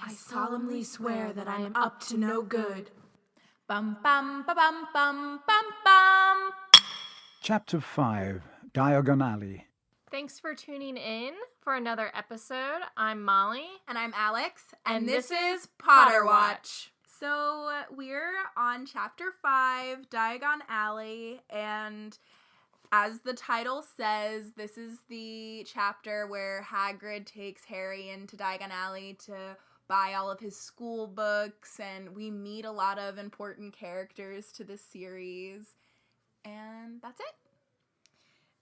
I solemnly swear that I am up to no good. Bum bum ba bum bum bum bum. Chapter 5, Diagon Alley. Thanks for tuning in for another episode. I'm Molly. And I'm Alex, And this this is is Potter Potter Watch. So we're on Chapter 5, Diagon Alley, and as the title says, this is the chapter where Hagrid takes Harry into Diagon Alley to buy all of his school books, and we meet a lot of important characters to this series, and that's it.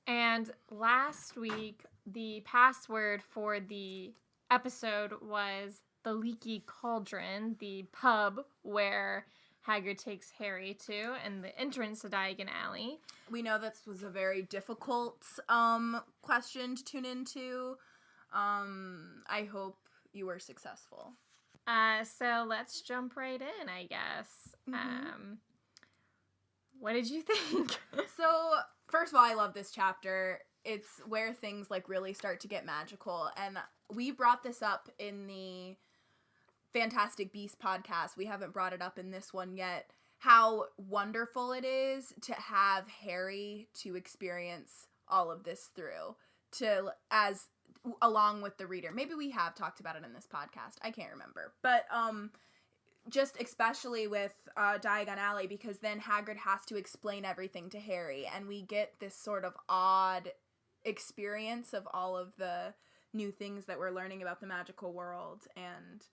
And last week, the password for the episode was the Leaky Cauldron, the pub where Hagrid takes Harry to, and the entrance to Diagon Alley. We know this was a very difficult question to tune into. I hope you were successful. So let's jump right in, I guess. What did you think? So, first of all, I love this chapter. It's where things like really start to get magical, and we brought this up in the Fantastic Beasts podcast. We haven't brought it up in this one yet. How wonderful it is to have Harry to experience all of this through, along with the reader. Maybe we have talked about it in this podcast. I can't remember. But just especially with Diagon Alley, because then Hagrid has to explain everything to Harry, and we get this sort of odd experience of all of the new things that we're learning about the magical world. And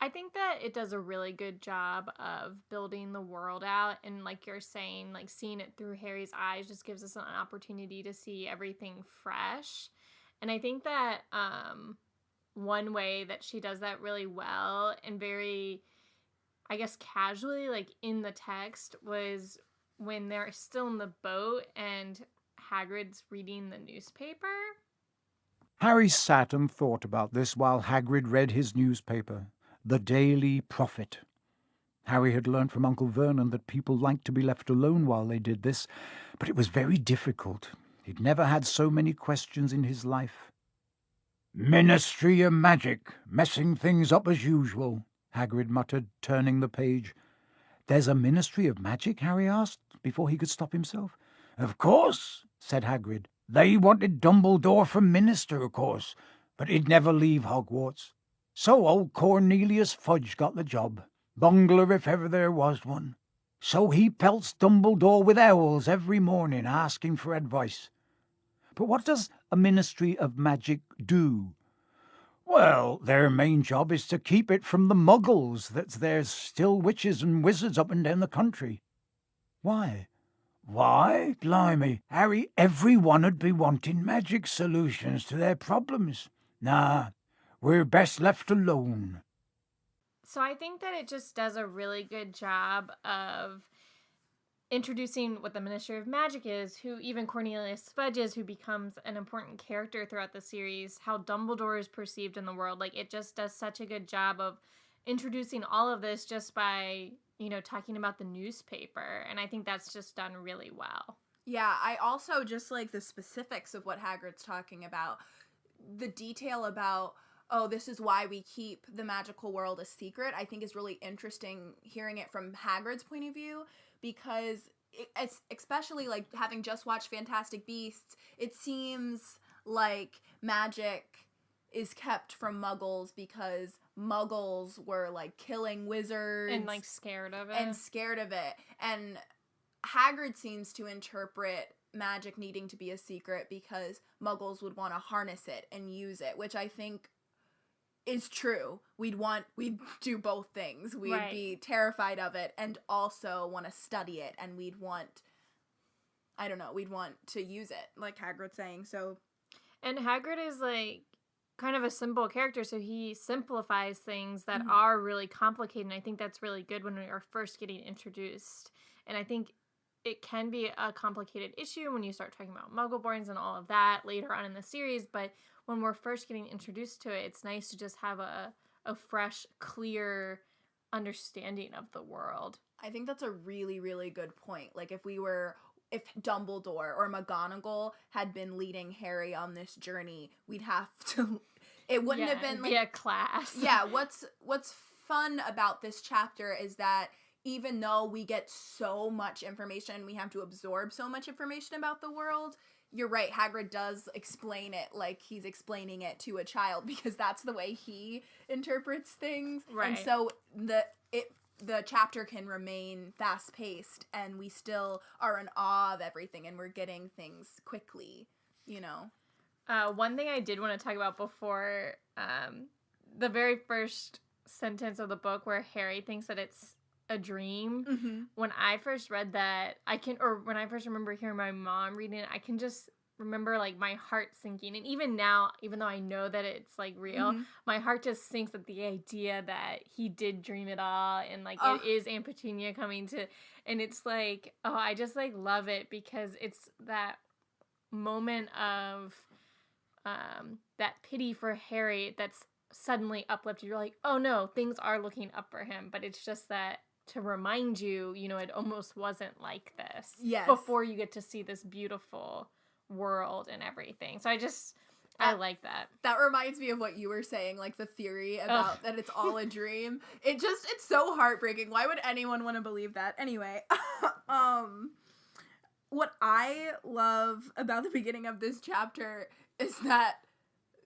I think that it does a really good job of building the world out, and like you're saying, like seeing it through Harry's eyes just gives us an opportunity to see everything fresh. And I think that one way that she does that really well and very, I guess, casually, like in the text, was when they're still in the boat and Hagrid's reading the newspaper. Harry sat and thought about this while Hagrid read his newspaper, The Daily Prophet. Harry had learnt from Uncle Vernon that people liked to be left alone while they did this, but it was very difficult. He'd never had so many questions in his life. "Ministry of Magic, messing things up as usual," Hagrid muttered, turning the page. "There's a Ministry of Magic?" Harry asked, before he could stop himself. "Of course," said Hagrid. "They wanted Dumbledore for minister, of course, but he'd never leave Hogwarts. So old Cornelius Fudge got the job. Bungler if ever there was one. So he pelts Dumbledore with owls every morning, asking for advice. But what does a Ministry of Magic do?" "Well, their main job is to keep it from the muggles, that there's still witches and wizards up and down the country." "Why?" "Why? Blimey, Harry, everyone would be wanting magic solutions to their problems. Nah, we're best left alone." So I think that it just does a really good job of introducing what the Ministry of Magic is, who even Cornelius Fudge is, who becomes an important character throughout the series, how Dumbledore is perceived in the world. Like, it just does such a good job of introducing all of this just by, talking about the newspaper. And I think that's just done really well. yeah, I also just like the specifics of what Hagrid's talking about. The detail about, oh, this is why we keep the magical world a secret, I think is really interesting hearing it from Hagrid's point of view, because it's especially like having just watched Fantastic Beasts, it seems like magic is kept from muggles because muggles were like killing wizards And, like, scared of it. And Hagrid seems to interpret magic needing to be a secret because muggles would want to harness it and use it, which I think is true. We'd do both things. We'd be terrified of it and also want to study it, and we'd want to use it, like Hagrid's saying. So, and Hagrid is like kind of a simple character, so he simplifies things that are really complicated, and I think that's really good when we are first getting introduced. And I think it can be a complicated issue when you start talking about Muggleborns and all of that later on in the series, but when we're first getting introduced to it, it's nice to just have a fresh, clear understanding of the world. I think that's a really, really good point. Like, if Dumbledore or McGonagall had been leading Harry on this journey, we'd have to It wouldn't have been it'd like be a class. yeah, what's fun about this chapter is that even though we get so much information, we have to absorb so much information about the world. You're right, Hagrid does explain it like he's explaining it to a child because that's the way he interprets things. Right. And so the chapter can remain fast-paced and we still are in awe of everything and we're getting things quickly, you know. One thing I did want to talk about before the very first sentence of the book where Harry thinks that it's a dream. Mm-hmm. When I first read that, when I first remember hearing my mom reading it, I can just remember like my heart sinking. And even now, even though I know that it's like real, my heart just sinks at the idea that he did dream it all and like it is Aunt Petunia coming to, and it's like, I just like love it because it's that moment of that pity for Harry that's suddenly uplifted. You're like, oh no, things are looking up for him, but it's just that to remind you, it almost wasn't like this. Yes. Before you get to see this beautiful world and everything. So I like that. That reminds me of what you were saying, like the theory about that it's all a dream. It's so heartbreaking. Why would anyone want to believe that? Anyway, what I love about the beginning of this chapter is that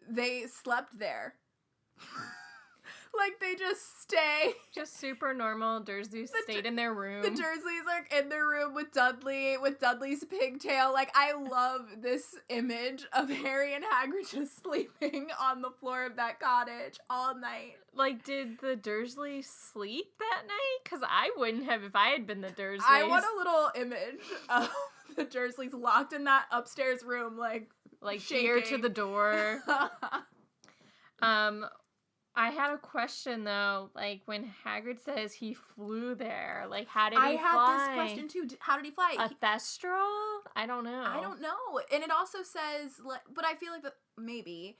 they slept there. Like, they just stay. Just super normal. Dursleys stayed in their room. The Dursleys are in their room with Dudley's pigtail. Like, I love this image of Harry and Hagrid just sleeping on the floor of that cottage all night. Like, did the Dursleys sleep that night? Because I wouldn't have if I had been the Dursleys. I want a little image of the Dursleys locked in that upstairs room, like shaking. Ear to the door. I had a question, though. Like, when Hagrid says he flew there, like, how did he fly? I had this question, too. How did he fly? A thestral? I don't know. I don't know. And it also says, but I feel like maybe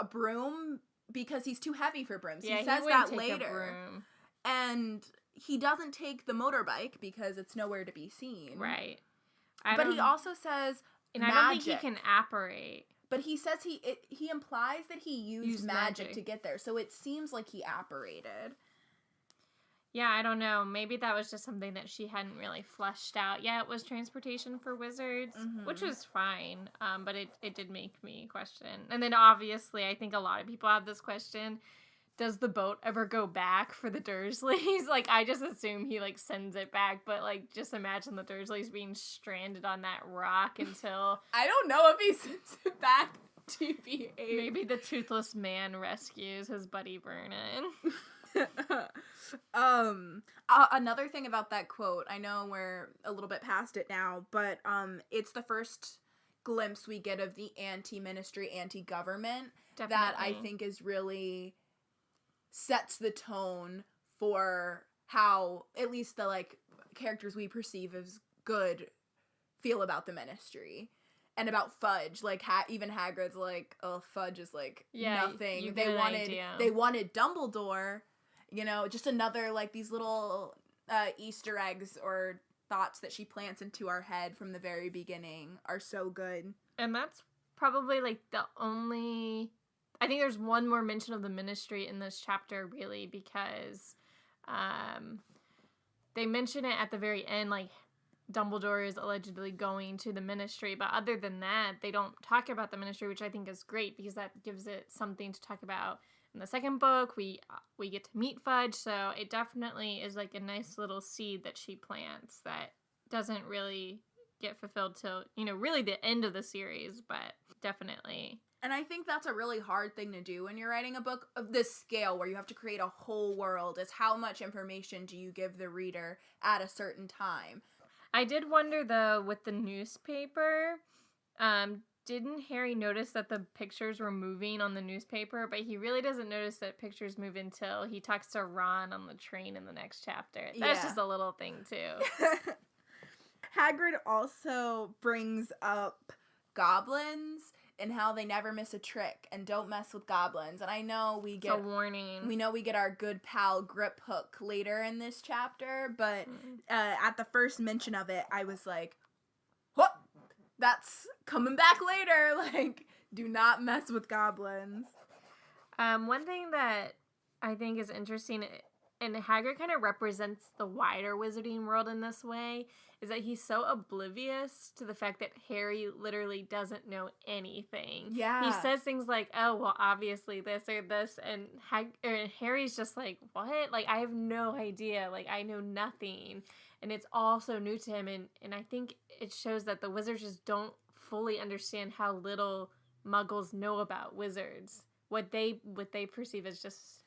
a broom, because he's too heavy for brooms. Yeah, he says wouldn't that take later. A broom. And he doesn't take the motorbike because it's nowhere to be seen. Right. But he also says and magic. I don't think he can apparate. But he says he implies that he used magic to get there, so it seems like he apparated. Yeah, I don't know. Maybe that was just something that she hadn't really fleshed out. Yeah, it was transportation for wizards, which was fine, but it did make me question. And then obviously, I think a lot of people have this question. Does the boat ever go back for the Dursleys? Like, I just assume he, like, sends it back, but, like, just imagine the Dursleys being stranded on that rock until... I don't know if he sends it back, TBH. Maybe the Toothless Man rescues his buddy Vernon. Another thing about that quote, I know we're a little bit past it now, but it's the first glimpse we get of the anti-ministry, anti-government that I think is really... sets the tone for how at least the like characters we perceive as good feel about the ministry and about Fudge. Like even Hagrid's like, oh, Fudge is like nothing. They wanted Dumbledore, just another like these little Easter eggs or thoughts that she plants into our head from the very beginning are so good. And that's probably like the only... I think there's one more mention of the ministry in this chapter, really, because they mention it at the very end, like Dumbledore is allegedly going to the ministry. But other than that, they don't talk about the ministry, which I think is great because that gives it something to talk about. In the second book, we get to meet Fudge, so it definitely is like a nice little seed that she plants that doesn't really get fulfilled till, really the end of the series, but definitely... And I think that's a really hard thing to do when you're writing a book of this scale where you have to create a whole world, is how much information do you give the reader at a certain time. I did wonder, though, with the newspaper, didn't Harry notice that the pictures were moving on the newspaper? But he really doesn't notice that pictures move until he talks to Ron on the train in the next chapter. That's just a little thing, too. Hagrid also brings up goblins and how they never miss a trick and don't mess with goblins. And I know we get a warning. We know we get our good pal Grip Hook later in this chapter, but at the first mention of it, I was like, "What? That's coming back later." Like, do not mess with goblins. One thing that I think is interesting, and Hagrid kind of represents the wider wizarding world in this way, is that he's so oblivious to the fact that Harry literally doesn't know anything. Yeah. He says things like, oh, well, obviously this or this, and Harry's just like, what? Like, I have no idea. Like, I know nothing. And it's all so new to him, and I think it shows that the wizards just don't fully understand how little Muggles know about wizards. What they perceive as just...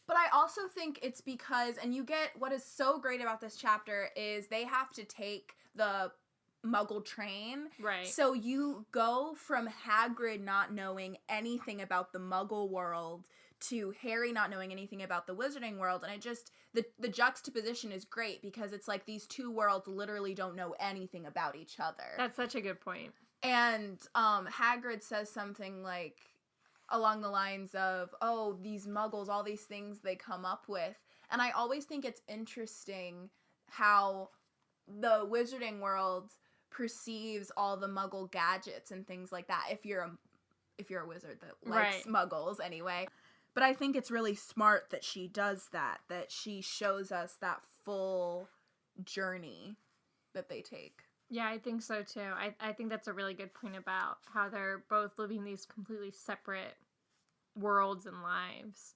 But I also think it's because, and you get, what is so great about this chapter is they have to take the Muggle train. Right. So you go from Hagrid not knowing anything about the Muggle world to Harry not knowing anything about the Wizarding world, and it just, the juxtaposition is great because it's like these two worlds literally don't know anything about each other. That's such a good point. And Hagrid says something like, along the lines of, oh, these Muggles, all these things they come up with. And I always think it's interesting how the Wizarding world perceives all the Muggle gadgets and things like that, if you're a wizard that likes Muggles anyway. But I think it's really smart that she does that she shows us that full journey that they take. Yeah, I think so too. I think that's a really good point about how they're both living these completely separate worlds and lives.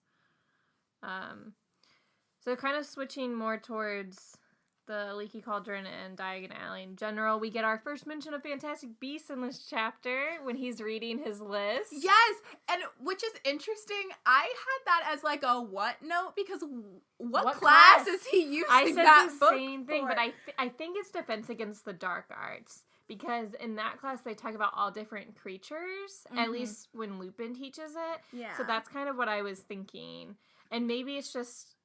So kind of switching more towards the Leaky Cauldron and Diagon Alley in general, we get our first mention of Fantastic Beasts in this chapter when he's reading his list. Yes, and which is interesting. I had that as like a what note because what class is he using I said that the book same thing, for? but I think it's Defense Against the Dark Arts because in that class they talk about all different creatures, at least when Lupin teaches it. Yeah. So that's kind of what I was thinking. And maybe it's just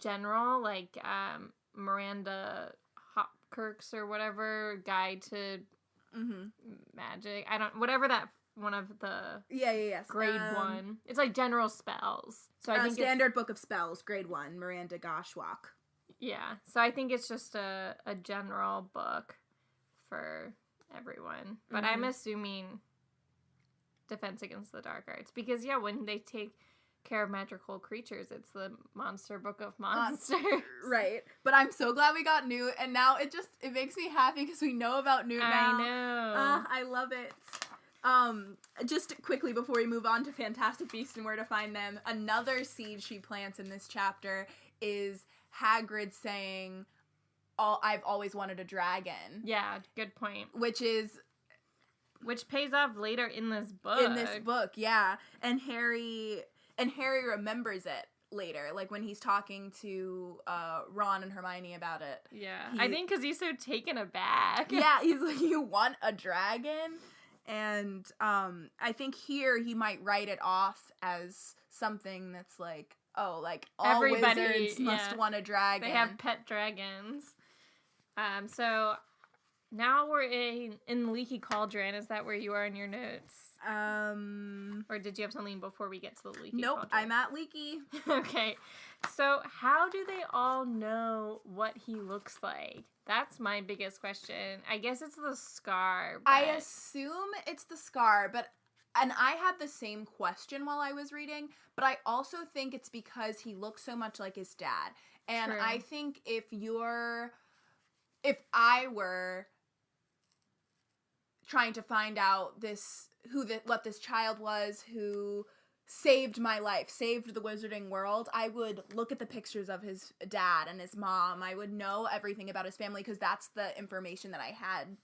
general, like Miranda Hopkirk's or whatever guide to magic. Whatever that one of the grade 1. It's like general spells. So I think Standard Book of Spells, grade 1, Miranda Goshawk. Yeah. So I think it's just a general book for everyone. But I'm assuming Defense Against the Dark Arts because when they take care of magical creatures, it's the Monster Book of Monsters. Right. But I'm so glad we got Newt, and now it makes me happy because we know about Newt now. I know. I love it. Just quickly before we move on to Fantastic Beasts and where to find them, another seed she plants in this chapter is Hagrid saying, I've always wanted a dragon. Yeah, good point. Which pays off later in this book. Yeah. And Harry remembers it later, like when he's talking to Ron and Hermione about it. Yeah, I think because he's so taken aback. Yeah, he's like, you want a dragon? And I think here he might write it off as something that's like, oh, like all wizards must want a dragon. They have pet dragons. So now we're in Leaky Cauldron. Is that where you are in your notes? Or did you have something before we get to the Leaky Nope, Cauldron? I'm at Leaky. Okay. So how do they all know what he looks like? That's my biggest question. I guess it's the scar. But... I assume it's the scar, and I had the same question while I was reading, but I also think it's because he looks so much like his dad. And True. I think if I were trying to find out what this child was who saved my life, saved the wizarding world, I would look at the pictures of his dad and his mom. I would know everything about his family because that's the information that I had.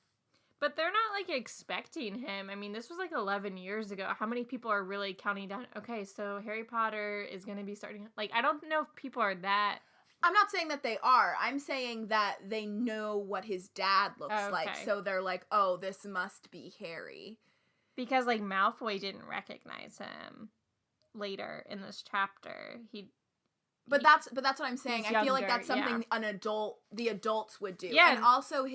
But they're not, like, expecting him. I mean, this was, like, 11 years ago. How many people are really counting down, okay, so Harry Potter is going to be starting... Like, I don't know if people are that... I'm not saying that they are. I'm saying that they know what his dad looks like. So they're like, oh, this must be Harry. Because, like, Malfoy didn't recognize him later in this chapter. But that's what I'm saying. I feel like that's something the adults would do. Yeah. And also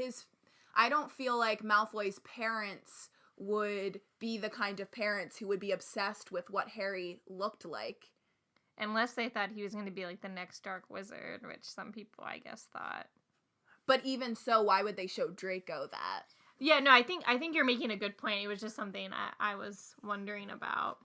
I don't feel like Malfoy's parents would be the kind of parents who would be obsessed with what Harry looked like. Unless they thought he was going to be like the next Dark Wizard, which some people, I guess, thought. But even so, why would they show Draco that? Yeah, no, I think you're making a good point. It was just something I was wondering about.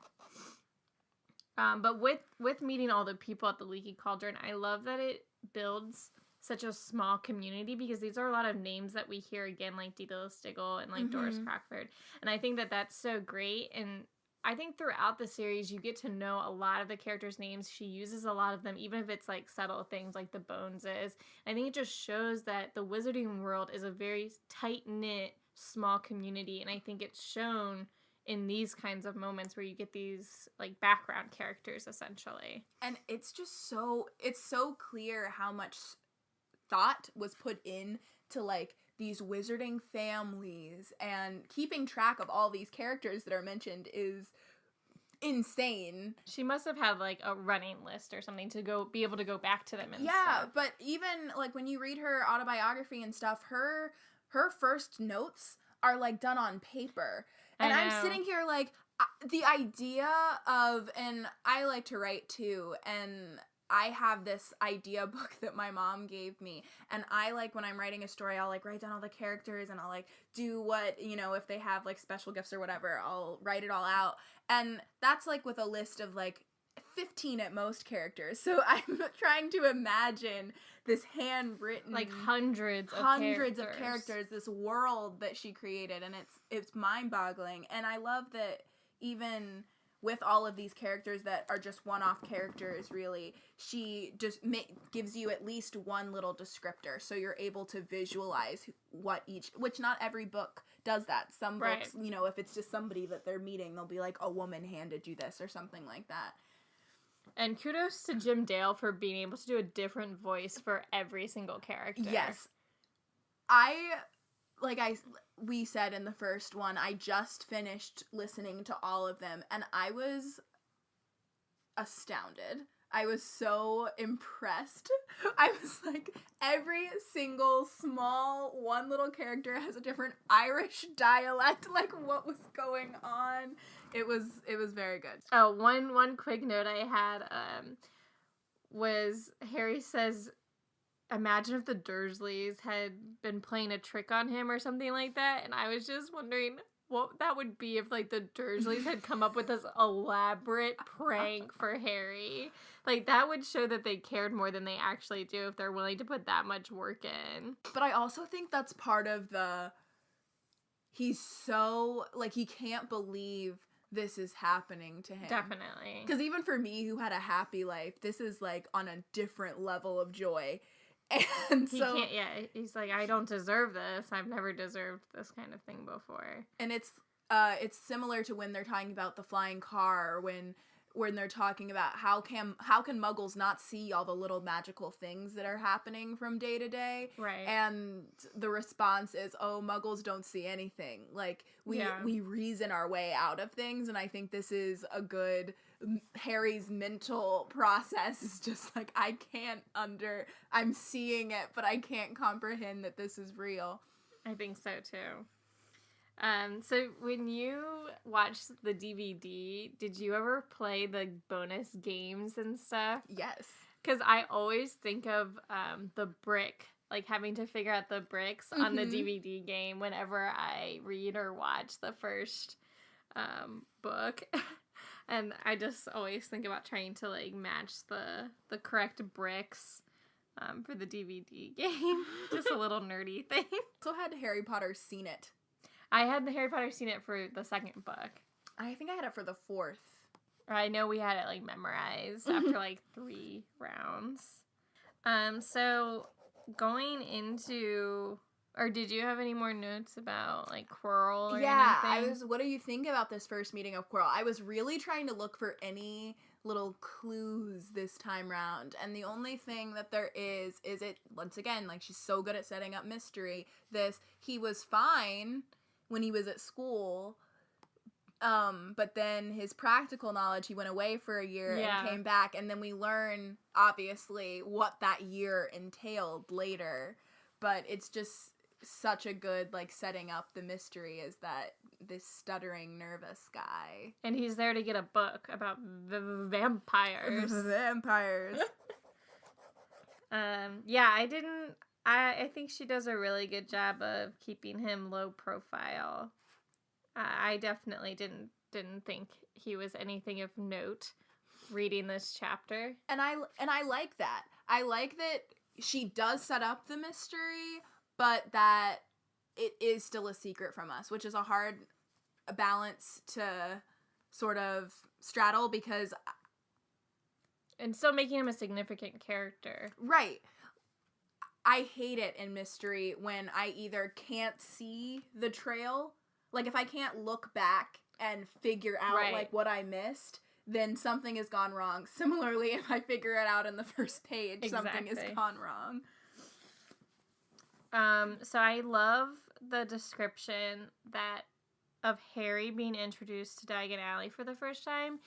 But with meeting all the people at the Leaky Cauldron, I love that it builds such a small community, because these are a lot of names that we hear again, like Dito Stiggle and like Doris Crockford. And I think that that's so great. And I think throughout the series, you get to know a lot of the characters' names. She uses a lot of them, even if it's like subtle things like the Boneses. I think it just shows that the wizarding world is a very tight-knit, small community. And I think it's shown in these kinds of moments where you get these like background characters, essentially. And it's just it's so clear how much thought was put in to like these wizarding families, and keeping track of all these characters that are mentioned is insane. She must have had like a running list or something to be able to go back to them and yeah stuff. But even like when you read her autobiography and stuff, her first notes are like done on paper, and I'm sitting here like the idea of, and I like to write too, and I have this idea book that my mom gave me, and I like when I'm writing a story, I'll like write down all the characters, and I'll like do what, you know, if they have like special gifts or whatever, I'll write it all out. And that's like with a list of like 15 at most characters. So I'm trying to imagine this handwritten, like hundreds of characters, this world that she created, and it's mind-boggling. And I love that even with all of these characters that are just one-off characters, really, she just gives you at least one little descriptor, so you're able to visualize what each, which not every book does that. Some books, you know, if it's just somebody that they're meeting, they'll be like, a woman handed you this, or something like that. And kudos to Jim Dale for being able to do a different voice for every single character. Yes. We said in the first one, I just finished listening to all of them, and I was astounded. I was so impressed. I was like, every single small one little character has a different Irish dialect. Like, what was going on? It was very good. Oh, one quick note I had was Harry says, imagine if the Dursleys had been playing a trick on him or something like that. And I was just wondering what that would be if, like, the Dursleys had come up with this elaborate prank for Harry. Like, that would show that they cared more than they actually do if they're willing to put that much work in. But I also think that's part of he's so, like, he can't believe this is happening to him. Definitely. Because even for me, who had a happy life, this is, like, on a different level of joy. And so he's like, I don't deserve this. I've never deserved this kind of thing before. And it's similar to when they're talking about the flying car, when they're talking about how can muggles not see all the little magical things that are happening from day to day. Right. And the response is, oh, muggles don't see anything. Like, we reason our way out of things, and I think this is a good Harry's mental process is just like, I'm seeing it, but I can't comprehend that this is real. I think so too. So when you watched the DVD, did you ever play the bonus games and stuff? Yes. Because I always think of the brick, like having to figure out the bricks on the DVD game whenever I read or watch the first book. And I just always think about trying to like match the correct bricks for the DVD game. Just a little nerdy thing. So had Harry Potter seen it? I had the Harry Potter seen it for the second book. I think I had it for the fourth. I know we had it like memorized after like 3 rounds. So going into, or did you have any more notes about like Quirrell or anything? What do you think about this first meeting of Quirrell? I was really trying to look for any little clues this time round, and the only thing that there is it, once again, like, she's so good at setting up mystery. He was fine when he was at school, but then his practical knowledge, he went away for a year and came back, and then we learn, obviously, what that year entailed later. But it's just such a good, like, setting up the mystery is that this stuttering, nervous guy. And he's there to get a book about the vampires. Vampires. I think she does a really good job of keeping him low profile. I definitely didn't think he was anything of note reading this chapter. And I like that. I like that she does set up the mystery, but that it is still a secret from us, which is a hard balance to sort of straddle because And still making him a significant character. right. I hate it in mystery when I either can't see the trail, like if I can't look back and figure out Right. like what I missed, then something has gone wrong. Similarly, if I figure it out in the first page, something has Exactly. gone wrong. So I love the description that of Harry being introduced to Diagon Alley for the first time,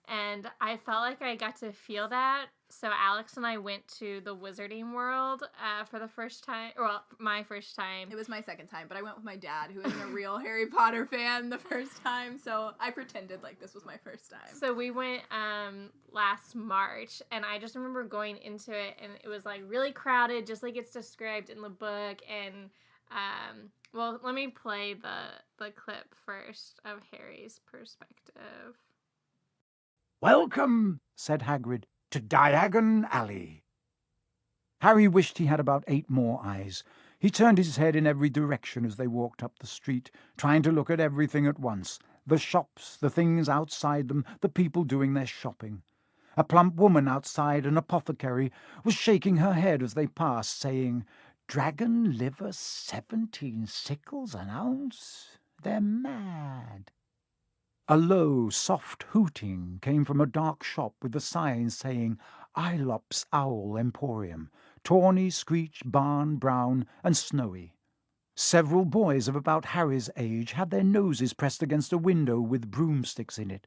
and I felt like I got to feel that. So Alex and I went to the Wizarding World for the first time, well, my first time. It was my second time, but I went with my dad, who isn't a real Harry Potter fan the first time, so I pretended like this was my first time. So we went last March, and I just remember going into it, and it was like really crowded, just like it's described in the book. And well, let me play the clip first of Harry's perspective. "Welcome," said Hagrid, "to Diagon Alley." Harry wished he had about 8 more eyes. He turned his head in every direction as they walked up the street, trying to look at everything at once. The shops, the things outside them, the people doing their shopping. A plump woman outside an apothecary was shaking her head as they passed, saying, "Dragon liver 17 sickles an ounce? They're mad." A low, soft hooting came from a dark shop with a sign saying Aelop's Owl Emporium, tawny, screech, barn, brown, and snowy. Several boys of about Harry's age had their noses pressed against a window with broomsticks in it.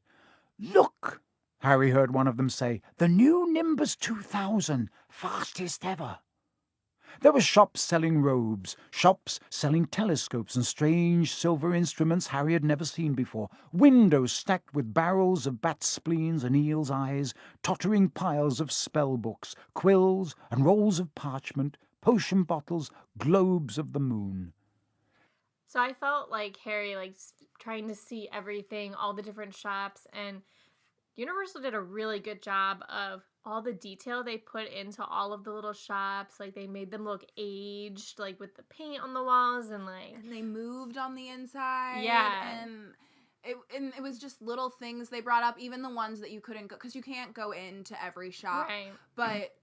"Look!" Harry heard one of them say, "the new Nimbus 2000, fastest ever." There were shops selling robes, shops selling telescopes and strange silver instruments Harry had never seen before, windows stacked with barrels of bat spleens and eel's eyes, tottering piles of spell books, quills and rolls of parchment, potion bottles, globes of the moon. So I felt like Harry, like trying to see everything, all the different shops, and Universal did a really good job of all the detail they put into all of the little shops. Like they made them look aged, like with the paint on the walls and like. And they moved on the inside. Yeah. And it was just little things they brought up, even the ones that you couldn't go, because you can't go into every shop. Right. But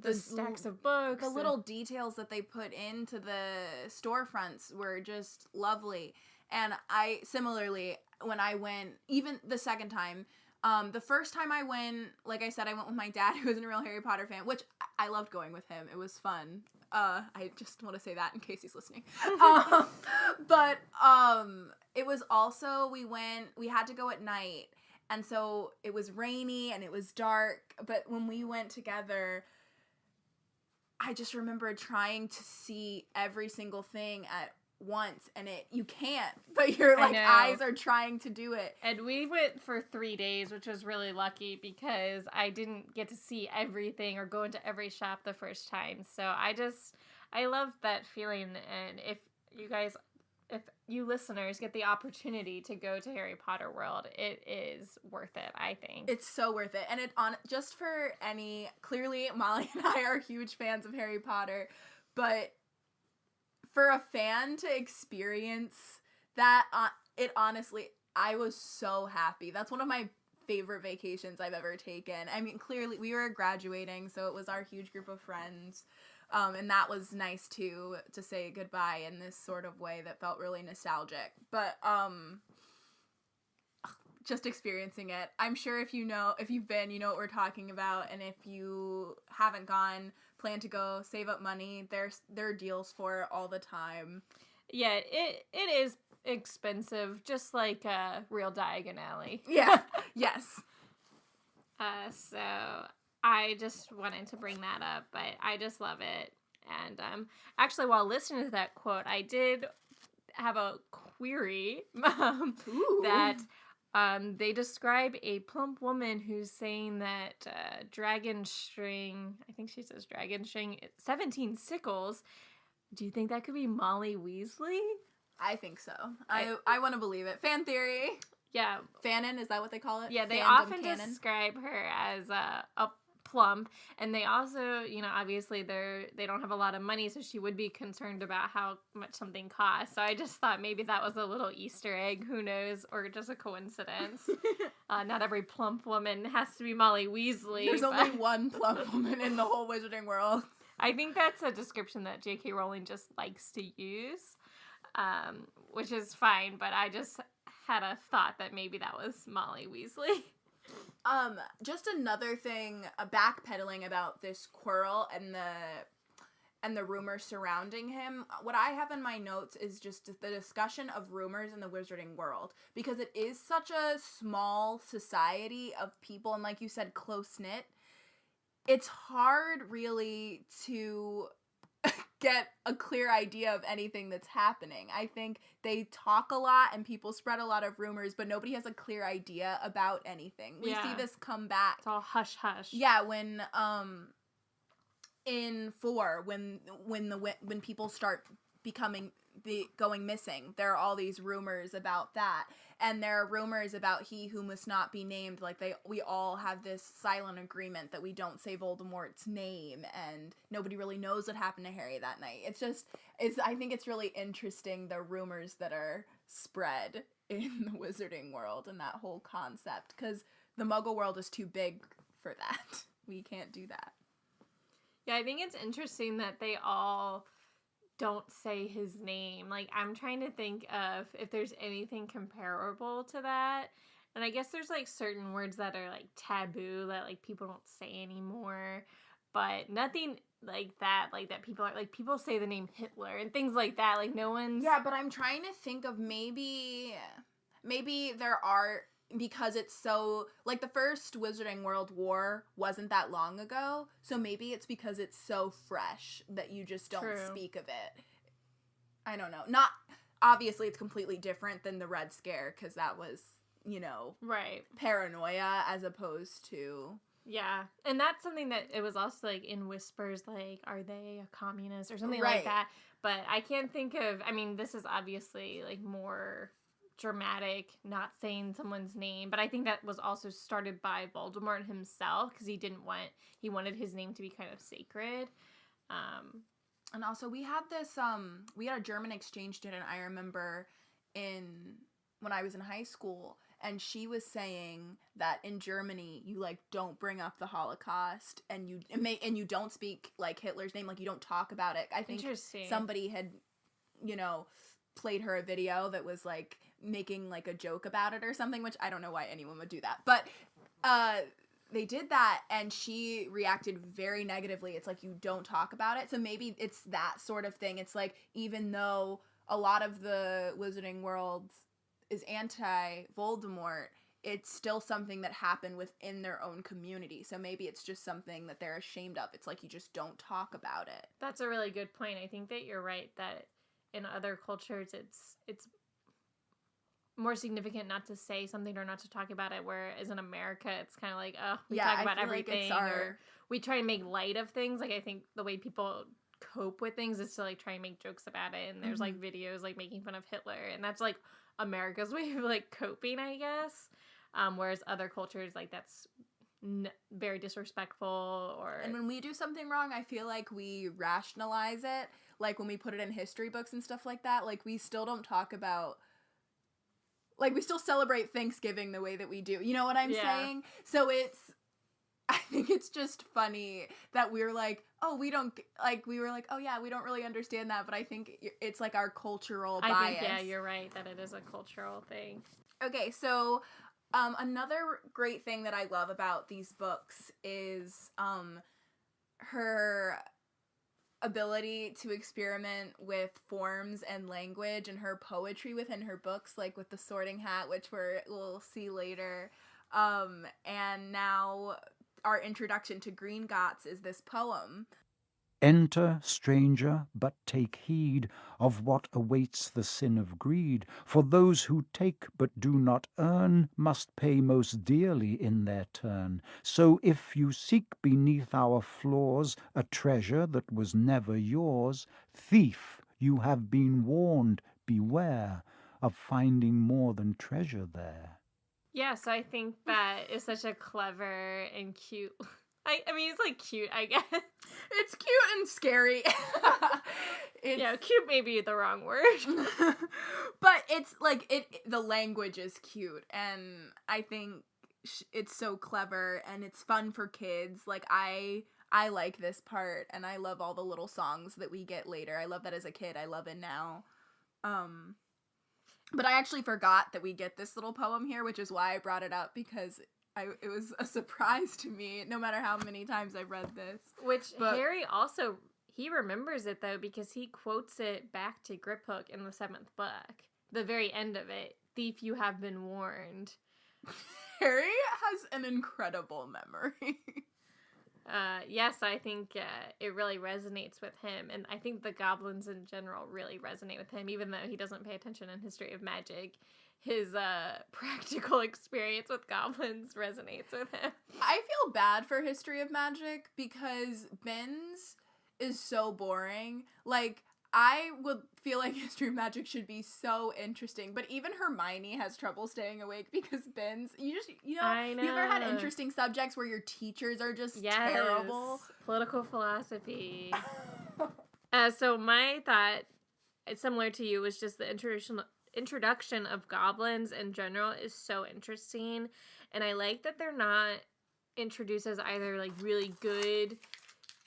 the stacks of books, the little details that they put into the storefronts were just lovely. And I similarly, when I went, even the second time, the first time I went, like I said, I went with my dad, who isn't a real Harry Potter fan, which I loved going with him. It was fun. I just want to say that in case he's listening. But it was also, we had to go at night, and so it was rainy and it was dark, but when we went together, I just remember trying to see every single thing at once, and you can't, but your like eyes are trying to do it. And we went for 3 days, which was really lucky because I didn't get to see everything or go into every shop the first time. So I love that feeling. And if you listeners get the opportunity to go to Harry Potter World, it is worth it, I think. It's so worth it. And just for clearly Molly and I are huge fans of Harry Potter, but for a fan to experience that, it honestly, I was so happy. That's one of my favorite vacations I've ever taken. I mean, clearly, we were graduating, so it was our huge group of friends, and that was nice, too, to say goodbye in this sort of way that felt really nostalgic. But, just experiencing it. I'm sure if you've been, you know what we're talking about, and if you haven't gone, plan to go, save up money. There are deals for it all the time. Yeah, it is expensive, just like a real Diagon Alley. Yeah, yes. So I just wanted to bring that up, but I just love it. And actually, while listening to that quote, I did have a query that they describe a plump woman who's saying that dragon string, I think she says dragon string, 17 sickles. Do you think that could be Molly Weasley? I think so. I want to believe it. Fan theory. Yeah. Fanon, is that what they call it? Yeah, they Fandom often canon? describe her as a plump, and they also, obviously they don't have a lot of money, so she would be concerned about how much something costs. So I just thought maybe that was a little Easter egg, who knows, or just a coincidence. Not every plump woman has to be Molly Weasley. There's only one plump woman in the whole wizarding world. I think that's a description that J.K. Rowling just likes to use, which is fine, but I just had a thought that maybe that was Molly Weasley. Just another thing, backpedaling about this Quirrell and the rumors surrounding him. What I have in my notes is just the discussion of rumors in the wizarding world, because it is such a small society of people, and like you said, close-knit. It's hard really to get a clear idea of anything that's happening. I think they talk a lot and people spread a lot of rumors, but nobody has a clear idea about anything. We see this come back. It's all hush hush. Yeah, when in 4, when people start going missing, there are all these rumors about that, and there are rumors about he who must not be named. Like we all have this silent agreement that we don't say Voldemort's name, and nobody really knows what happened to Harry that night. I think it's really interesting, the rumors that are spread in the wizarding world and that whole concept, because the Muggle world is too big for that. We can't do that. Yeah, I think it's interesting that they all don't say his name. Like, I'm trying to think of if there's anything comparable to that. And I guess there's, like, certain words that are, like, taboo that, like, people don't say anymore. But nothing like that people are, like, people say the name Hitler and things like that. Like, no one's... Yeah, but I'm trying to think of maybe there are... Because it's so, like, the first Wizarding World War wasn't that long ago, so maybe it's because it's so fresh that you just don't speak of it. I don't know. Not, obviously it's completely different than the Red Scare, because that was, right, paranoia as opposed to... Yeah, and that's something that it was also, like, in whispers, like, are they a communist or something like that, but I can't think of, I mean, this is obviously, like, more... dramatic, not saying someone's name, but I think that was also started by Voldemort himself, because he wanted his name to be kind of sacred. And also we had a German exchange student, I remember, when I was in high school, and she was saying that in Germany you, like, don't bring up the Holocaust, and you don't speak, like, Hitler's name, like, you don't talk about it. I think somebody had, played her a video that was, like, making, like, a joke about it or something, which I don't know why anyone would do that, but they did that, and she reacted very negatively. It's like, you don't talk about it. So maybe it's that sort of thing. It's like, even though a lot of the wizarding world is anti-Voldemort, it's still something that happened within their own community. So maybe it's just something that they're ashamed of. It's like, you just don't talk about it. That's a really good point. I think that you're right, that in other cultures it's more significant not to say something or not to talk about it, whereas in America it's kind of like, oh, we talk about everything, like or we try to make light of things. Like, I think the way people cope with things is to, like, try and make jokes about it, and there's like videos, like, making fun of Hitler, and that's, like, America's way of, like, coping, I guess, whereas other cultures, like, that's very disrespectful. And when we do something wrong, I feel like we rationalize it, like when we put it in history books and stuff like that. Like, we still don't talk about, like, we still celebrate Thanksgiving the way that we do, you know what I'm saying? So I think it's just funny that we're like, oh, we don't, like, we were like, oh yeah, we don't really understand that, but I think it's, like, our cultural bias. I think, yeah, you're right, that it is a cultural thing. Okay, so another great thing that I love about these books is her ability to experiment with forms and language, and her poetry within her books, like with the Sorting Hat, which we'll see later. And now our introduction to Gringotts is this poem. Enter, stranger, but take heed of what awaits the sin of greed. For those who take but do not earn must pay most dearly in their turn. So if you seek beneath our floors a treasure that was never yours, thief, you have been warned, beware of finding more than treasure there. Yeah, so I think that is such a clever and cute. I mean, it's like cute, I guess. It's cute and scary. Yeah, cute may be the wrong word. But it's like the language is cute, and I think it's so clever and it's fun for kids. Like I like this part, and I love all the little songs that we get later. I love that as a kid. I love it now. But I actually forgot that we get this little poem here, which is why I brought it up, because it was a surprise to me, no matter how many times I've read this. Harry also, he remembers it, though, because he quotes it back to Griphook in the 7th book. The very end of it, "Thief, you have been warned." Harry has an incredible memory. Yes, I think it really resonates with him, and I think the goblins in general really resonate with him, even though he doesn't pay attention in History of Magic. His practical experience with goblins resonates with him. I feel bad for History of Magic because Ben's is so boring. Like, I would feel like History of Magic should be so interesting, but even Hermione has trouble staying awake because Ben's, you know, you ever had interesting subjects where your teachers are just terrible? Political philosophy. So my thought, similar to you, was just the introduction of goblins in general is so interesting, and I like that they're not introduced as either like really good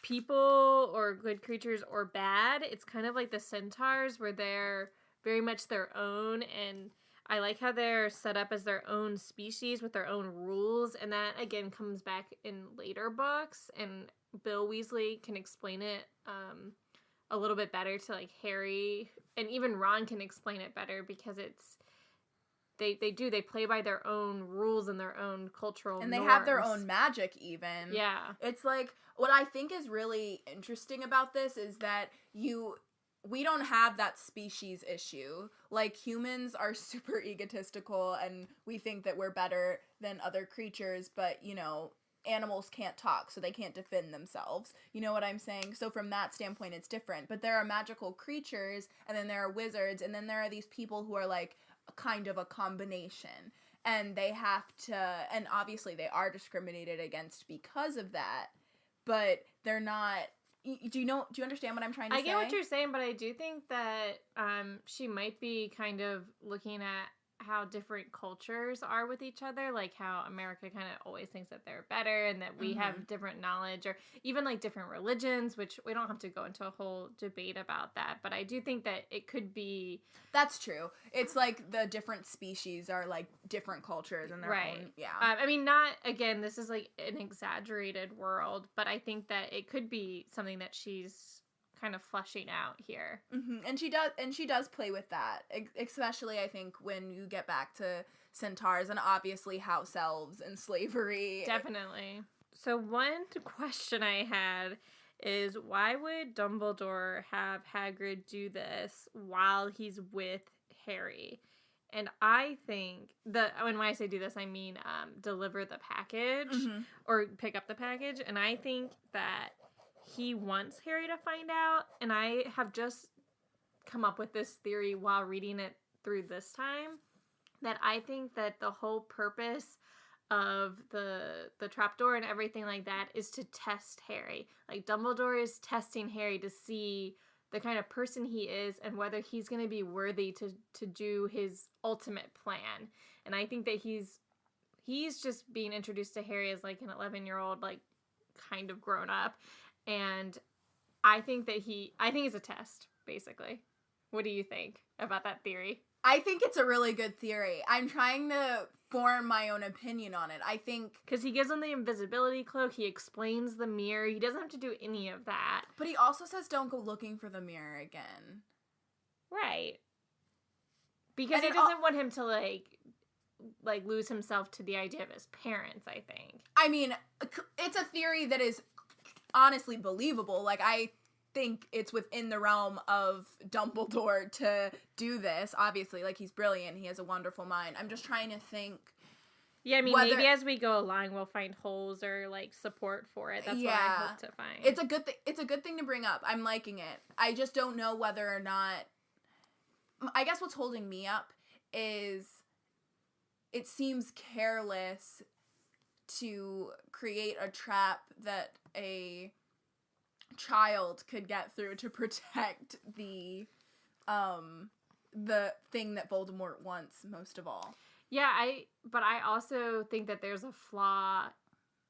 people or good creatures or bad. It's kind of like the centaurs, where they're very much their own, and I like how they're set up as their own species with their own rules, and that again comes back in later books, and Bill Weasley can explain it a little bit better to like Harry, and even Ron can explain it better, because it's they play by their own rules and their own cultural and they norms. have their own magic even. Yeah. It's like, what I think is really interesting about this is that we don't have that species issue. Like, humans are super egotistical and we think that we're better than other creatures, but, you know, animals can't talk, so they can't defend themselves. You know what I'm saying? So from that standpoint, it's different. But there are magical creatures, and then there are wizards, and then there are these people who are like kind of a combination. And they have to, and obviously they are discriminated against because of that, but they're not. Do you understand what I'm trying to say? I get what you're saying, but I do think that she might be kind of looking at how different cultures are with each other, like how America kind of always thinks that they're better and that we have different knowledge, or even like different religions, which we don't have to go into a whole debate about that, but I do think that it could be... That's true. It's like the different species are like different cultures and their own... Yeah. I mean, not, again, this is like an exaggerated world, but I think that it could be something that she's kind of fleshing out here. And she does play with that, especially I think when you get back to centaurs and obviously house elves and slavery. Definitely. So one question I had is, why would Dumbledore have Hagrid do this while he's with Harry? And I think when I say do this, I mean deliver the package or pick up the package. And I think that he wants Harry to find out, and I have just come up with this theory while reading it through this time, that I think that the whole purpose of the trapdoor and everything like that is to test Harry. Like, Dumbledore is testing Harry to see the kind of person he is and whether he's going to be worthy to do his ultimate plan. And I think that he's just being introduced to Harry as like an 11-year-old, like kind of grown up. And I think it's a test, basically. What do you think about that theory? I think it's a really good theory. I'm trying to form my own opinion on it. I think... Because he gives him the invisibility cloak, he explains the mirror, he doesn't have to do any of that. But he also says don't go looking for the mirror again. Right. Because he doesn't want him to, like lose himself to the idea of his parents, I think. I mean, it's a theory that is honestly believable. Like, I think it's within the realm of Dumbledore to do this. Obviously, like, he's brilliant. He has a wonderful mind. I'm just trying to think. Yeah, I mean, maybe as we go along, we'll find holes or, like, support for it. That's what I hope to find. It's a good thing to bring up. I'm liking it. I just don't know whether or not... I guess what's holding me up is it seems careless to create a trap that a child could get through to protect the thing that Voldemort wants most of all. Yeah, but I also think that there's a flaw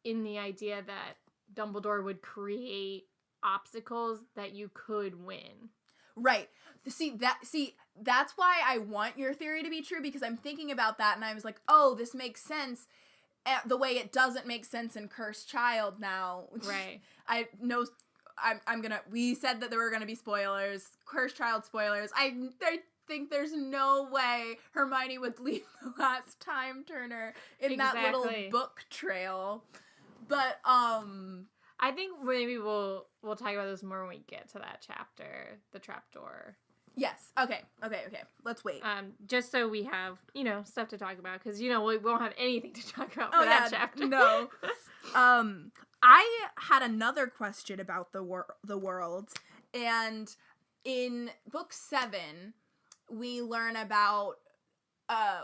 in the idea that Dumbledore would create obstacles that you could win. Right. That's why I want your theory to be true, because I'm thinking about that and I was like, oh, this makes sense the way it doesn't make sense in Cursed Child now. Right. I know we said that there were gonna be spoilers, Cursed Child spoilers. I think there's no way Hermione would leave the last time turner in that little book trail. But I think maybe we'll talk about this more when we get to that chapter, the trapdoor. Yes. Okay. Let's wait. Just so we have, stuff to talk about, because, we won't have anything to talk about for that chapter. No. I had another question about the world, and in book 7, we learn about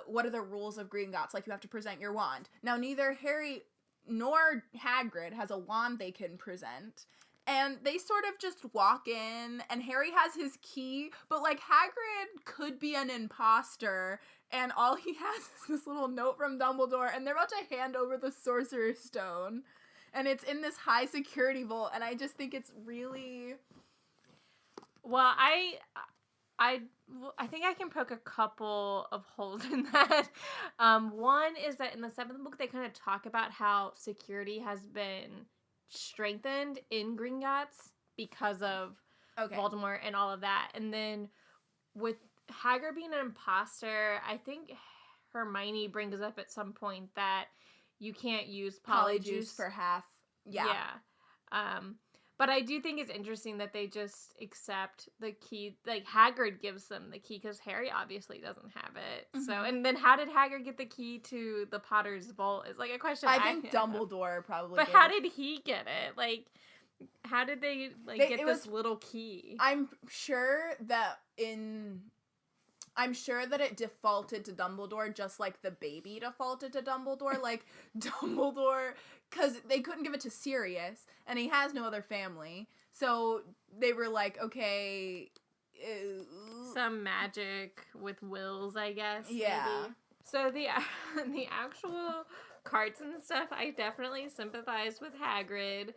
what are the rules of Gringotts. Like, you have to present your wand. Now, neither Harry nor Hagrid has a wand they can present. And they sort of just walk in, and Harry has his key, but, like, Hagrid could be an imposter, and all he has is this little note from Dumbledore, and they're about to hand over the Sorcerer's Stone, and it's in this high security vault, and I just think it's really... Well, I think I can poke a couple of holes in that. One is that in the 7th book, they kind of talk about how security has been strengthened in Gringotts because of Voldemort and all of that. And then with Hagrid being an imposter, I think Hermione brings up at some point that you can't use Polyjuice for half. Yeah. But I do think it's interesting that they just accept the key. Like, Hagrid gives them the key because Harry obviously doesn't have it. Mm-hmm. So, and then how did Hagrid get the key to the Potter's vault is, like, a question I think Dumbledore probably But how did he get it? Like, how did they get this little key? I'm sure that it defaulted to Dumbledore just like the baby defaulted to Dumbledore. Like, Dumbledore, because they couldn't give it to Sirius, and he has no other family. So they were like, okay. Some magic with wills, I guess. Yeah. Maybe. So the actual carts and stuff, I definitely sympathize with Hagrid.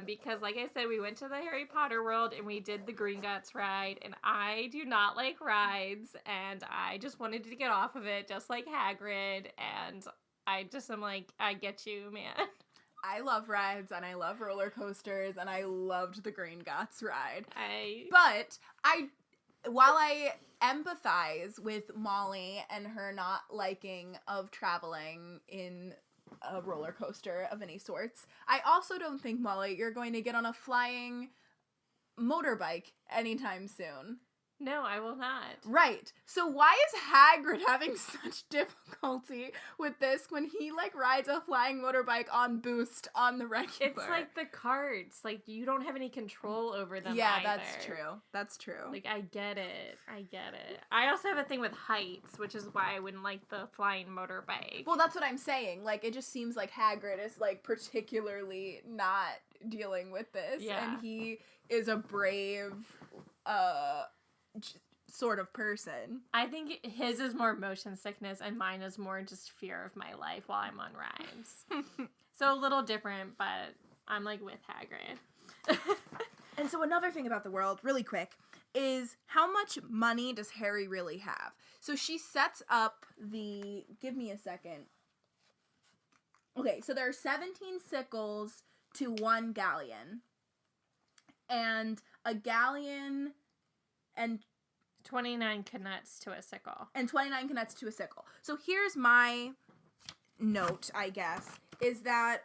Because, like I said, we went to the Harry Potter world and we did the Gringotts ride, and I do not like rides, and I just wanted to get off of it, just like Hagrid, and I just am like, I get you, man. I love rides, and I love roller coasters, and I loved the Gringotts ride. While I empathize with Molly and her not liking of traveling in a roller coaster of any sorts, I also don't think, Molly, you're going to get on a flying motorbike anytime soon. No, I will not. Right. So why is Hagrid having such difficulty with this when he, like, rides a flying motorbike on Boost on the regular? It's like the carts. Like, you don't have any control over them Yeah, either. That's true. Like, I get it. I also have a thing with heights, which is why I wouldn't like the flying motorbike. Well, that's what I'm saying. Like, it just seems like Hagrid is, like, particularly not dealing with this. Yeah. And he is a brave, sort of person. I think his is more motion sickness and mine is more just fear of my life while I'm on rides. So a little different, but I'm, like, with Hagrid. And so another thing about the world, really quick, is how much money does Harry really have? So she sets up give me a second. Okay, so there are 17 sickles to 1 galleon. And a galleon and 29 canuts to a sickle. And 29 canuts to a sickle. So here's my note, I guess, is that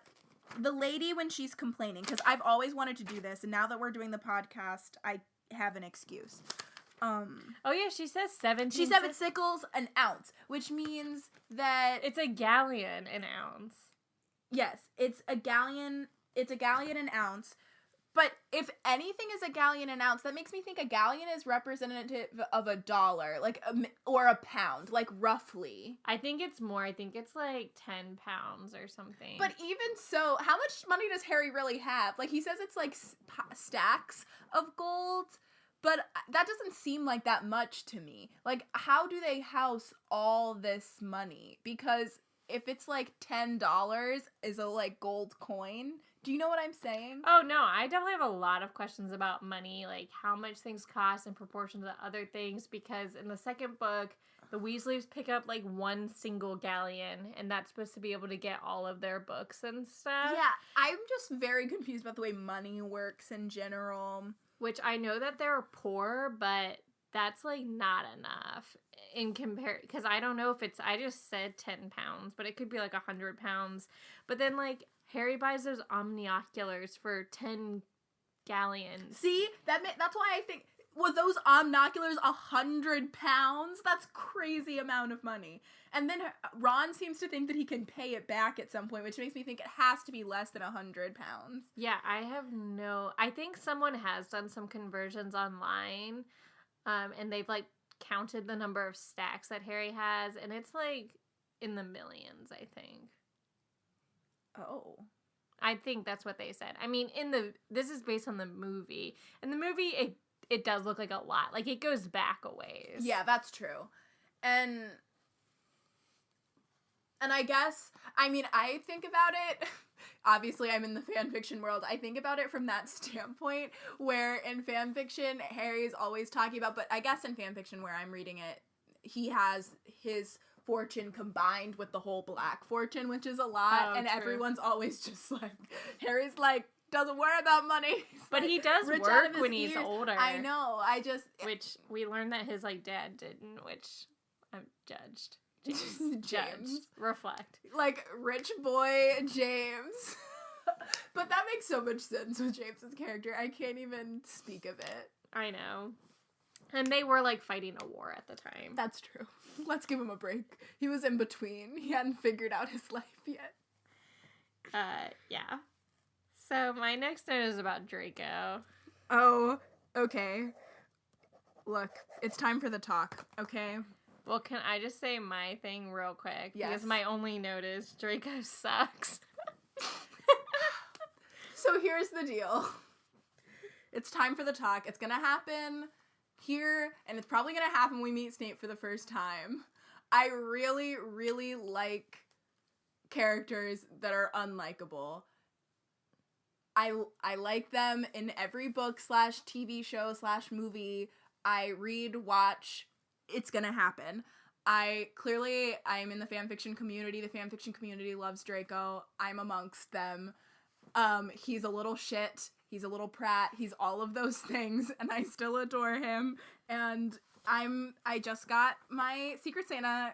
the lady, when she's complaining, because I've always wanted to do this, and now that we're doing the podcast, I have an excuse. Oh yeah, she says 17. She said sickles an ounce, which means that it's a galleon an ounce. Yes, it's a galleon an ounce, But if anything is a galleon an ounce, that makes me think a galleon is representative of $1, like or a pound, like roughly. I think it's more. I think it's like 10 pounds or something. But even so, how much money does Harry really have? Like, he says it's like stacks of gold, but that doesn't seem like that much to me. Like, how do they house all this money? Because if it's like $10 is a like gold coin. Do you know what I'm saying? Oh, no, I definitely have a lot of questions about money, like how much things cost in proportion to other things, because in the second book, the Weasleys pick up like one single galleon, and that's supposed to be able to get all of their books and stuff. Yeah, I'm just very confused about the way money works in general. Which I know that they're poor, but that's like not enough in compare, because I don't know if it's, I just said 10 pounds, but it could be like 100 pounds. But then like Harry buys those omnioculars for 10 galleons. See, that's why I think, were those omnoculars 100 pounds? That's crazy amount of money. And then Ron seems to think that he can pay it back at some point, which makes me think it has to be less than 100 pounds. Yeah, I think someone has done some conversions online, and they've like counted the number of stacks that Harry has, and it's like in the millions, I think. Oh. I think that's what they said. I mean, this is based on the movie. In the movie, it does look like a lot. Like, it goes back a ways. Yeah, that's true. And I guess, I mean, I think about it, obviously I'm in the fanfiction world, I think about it from that standpoint, where in fanfiction, Harry's always talking about, but I guess in fanfiction where I'm reading it, he has his fortune combined with the whole black fortune, which is a lot, and true. Everyone's always just like, Harry's like, doesn't worry about money. But like, he does rich work out of his when he's ears. older. I know, Which we learned that his like dad didn't, which I'm judged. James. Judged. Reflect. Like, rich boy James. But that makes so much sense with James's character. I can't even speak of it. I know. And they were like fighting a war at the time. That's true. Let's give him a break. He was in between. He hadn't figured out his life yet. Yeah. So my next note is about Draco. Oh, okay. Look, it's time for the talk, okay? Well, can I just say my thing real quick? Yes. Because my only note is Draco sucks. So here's the deal. It's time for the talk. It's gonna happen here, and it's probably gonna happen when we meet Snape for the first time. I really, really like characters that are unlikable. I like them in every book / TV show / movie I read, watch. It's gonna happen. I'm in the fanfiction community. The fanfiction community loves Draco. I'm amongst them. He's a little shit. He's a little prat. He's all of those things, and I still adore him. And I just got my Secret Santa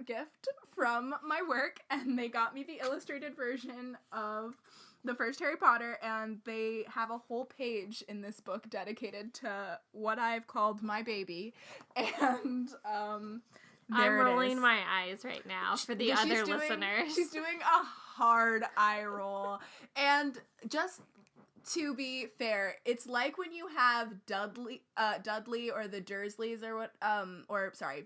gift from my work, and they got me the illustrated version of the first Harry Potter, and they have a whole page in this book dedicated to what I've called my baby. And I'm there it rolling is. my eyes right now for the other listeners. She's doing a hard eye roll. And just to be fair, it's like when you have Dudley or the Dursleys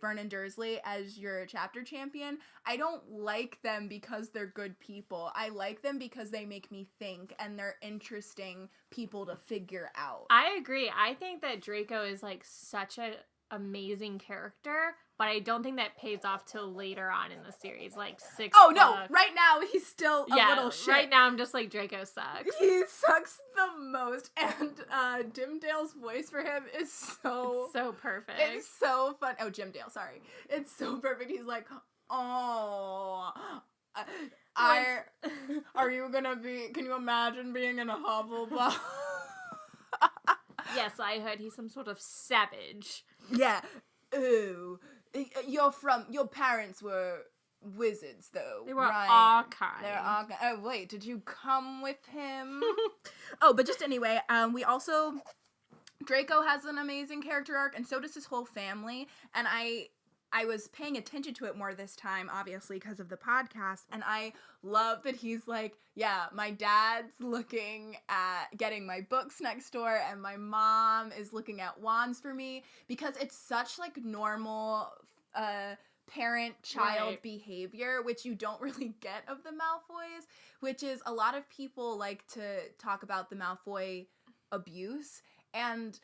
Vernon Dursley as your chapter champion. I don't like them because they're good people. I like them because they make me think, and they're interesting people to figure out. I agree. I think that Draco is like such a amazing character, but I don't think that pays off till later on in the series, like 6 Oh no, books. right now he's still a little shit. Right now I'm just like, Draco sucks. He sucks the most, and Jim Dale's voice for him is so perfect. It's so fun. Oh, Jim Dale, sorry. It's so perfect. He's like, oh, are you gonna be, can you imagine being in a Hufflepuff? Yes, I heard he's some sort of savage. Yeah. Ooh. Your parents were wizards, though. They were right? all kind. They're all kind. Oh, wait, did you come with him? Oh, but just anyway, we also, Draco has an amazing character arc, and so does his whole family, and I I was paying attention to it more this time, obviously, because of the podcast, and I love that he's like, yeah, my dad's looking at getting my books next door, and my mom is looking at wands for me, because it's such, like, normal parent-child behavior, which you don't really get of the Malfoys, which is a lot of people like to talk about the Malfoy abuse, and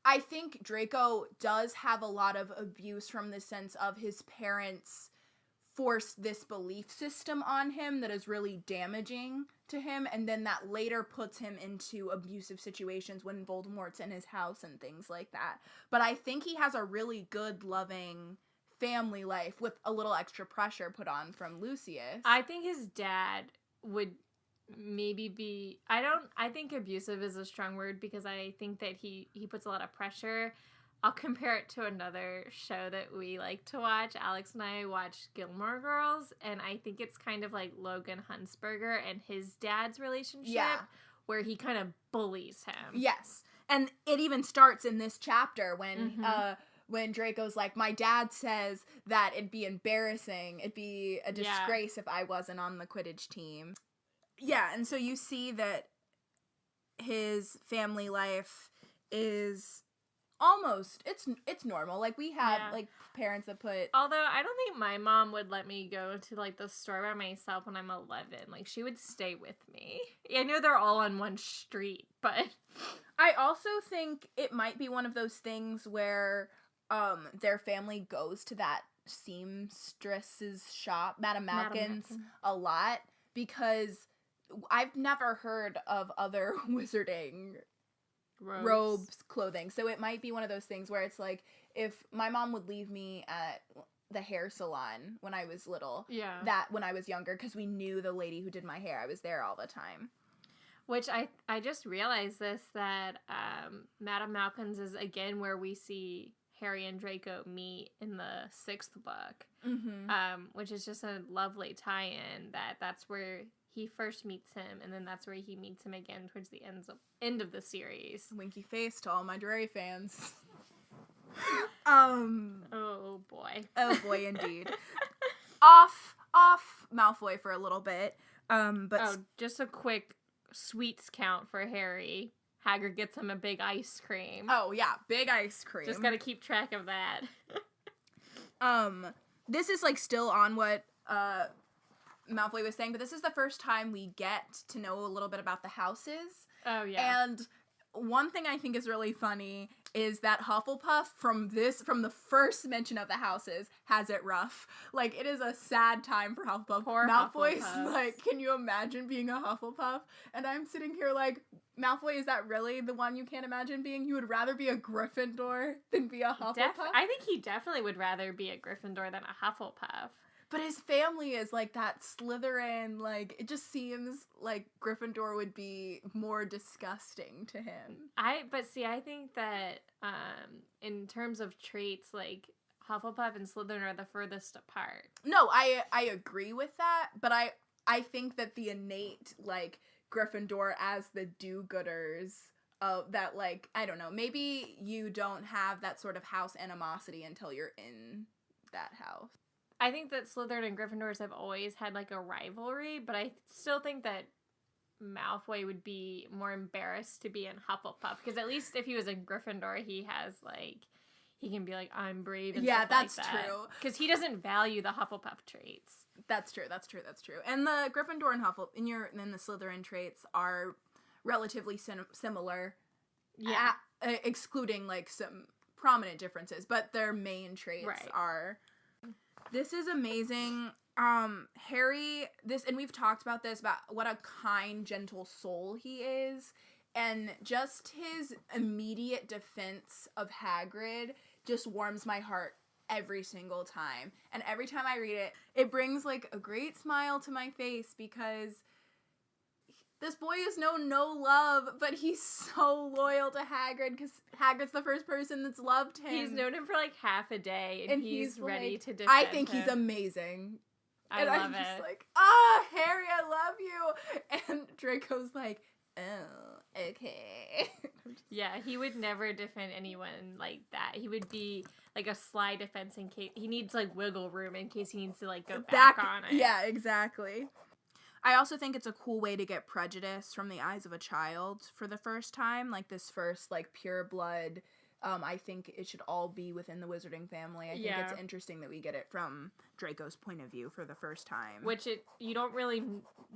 I think Draco does have a lot of abuse from the sense of his parents forced this belief system on him that is really damaging to him, and then that later puts him into abusive situations when Voldemort's in his house and things like that. But I think he has a really good, loving family life with a little extra pressure put on from Lucius. I think his dad would maybe be, I think abusive is a strong word, because I think that he puts a lot of pressure. I'll compare it to another show that we like to watch. Alex and I watch Gilmore Girls, and I think it's kind of like Logan Huntsberger and his dad's relationship, where he kind of bullies him. Yes. And it even starts in this chapter when Draco's like, my dad says that it'd be embarrassing, it'd be a disgrace if I wasn't on the Quidditch team. Yeah, and so you see that his family life is almost, it's normal. Like, we have, like, parents that put... Although, I don't think my mom would let me go to, like, the store by myself when I'm 11. Like, she would stay with me. I know they're all on one street, but... I also think it might be one of those things where their family goes to that seamstress's shop, Madame Malkin's, a lot, because I've never heard of other wizarding robes, clothing. So it might be one of those things where it's like, if my mom would leave me at the hair salon when I was little, that when I was younger, because we knew the lady who did my hair, I was there all the time. Which I just realized this, that Madame Malkin's is again where we see Harry and Draco meet in the 6th book, which is just a lovely tie-in, that's where he first meets him, and then that's where he meets him again towards the end of the series. Winky face to all my Drey fans. Oh boy, indeed. off Malfoy for a little bit. But just a quick sweets count for Harry. Hagrid gets him a big ice cream. Oh yeah, big ice cream. Just gotta keep track of that. This is like still on what Malfoy was saying, but this is the first time we get to know a little bit about the houses. Oh, yeah. And one thing I think is really funny is that Hufflepuff, from the first mention of the houses, has it rough. Like, it is a sad time for Hufflepuff. Poor Malfoy's Hufflepuffs. like, can you imagine being a Hufflepuff? And I'm sitting here like, Malfoy, is that really the one you can't imagine being? You would rather be a Gryffindor than be a Hufflepuff? I think he definitely would rather be a Gryffindor than a Hufflepuff. But his family is like that Slytherin, like, it just seems like Gryffindor would be more disgusting to him. I think that in terms of traits, like, Hufflepuff and Slytherin are the furthest apart. No, I agree with that, but I think that the innate, like, Gryffindor as the do-gooders of that, like, I don't know, maybe you don't have that sort of house animosity until you're in that house. I think that Slytherin and Gryffindors have always had, like, a rivalry, but I still think that Malfoy would be more embarrassed to be in Hufflepuff, because at least if he was in Gryffindor, he has, like, he can be like, I'm brave and stuff that's like that. true. Because he doesn't value the Hufflepuff traits. That's true. And the Gryffindor and and the Slytherin traits are relatively similar. Yeah. Excluding, like, some prominent differences, but their main traits are... This is amazing. Harry, and we've talked about this, about what a kind, gentle soul he is, and just his immediate defense of Hagrid just warms my heart every single time. And every time I read it, it brings, like, a great smile to my face, because this boy has known no love, but he's so loyal to Hagrid, because Hagrid's the first person that's loved him. He's known him for, like, half a day, and he's ready like, to defend I think him. he's amazing. I love I'm it. just like, Harry, I love you. And Draco's like, oh, okay. Yeah, he would never defend anyone like that. He would be like a sly defense in case he needs like wiggle room in case he needs to like go back on it. Yeah, exactly. I also think it's a cool way to get prejudice from the eyes of a child for the first time. Like this first, like, pure blood. I think it should all be within the wizarding family. I think it's interesting that we get it from Draco's point of view for the first time. Which you don't really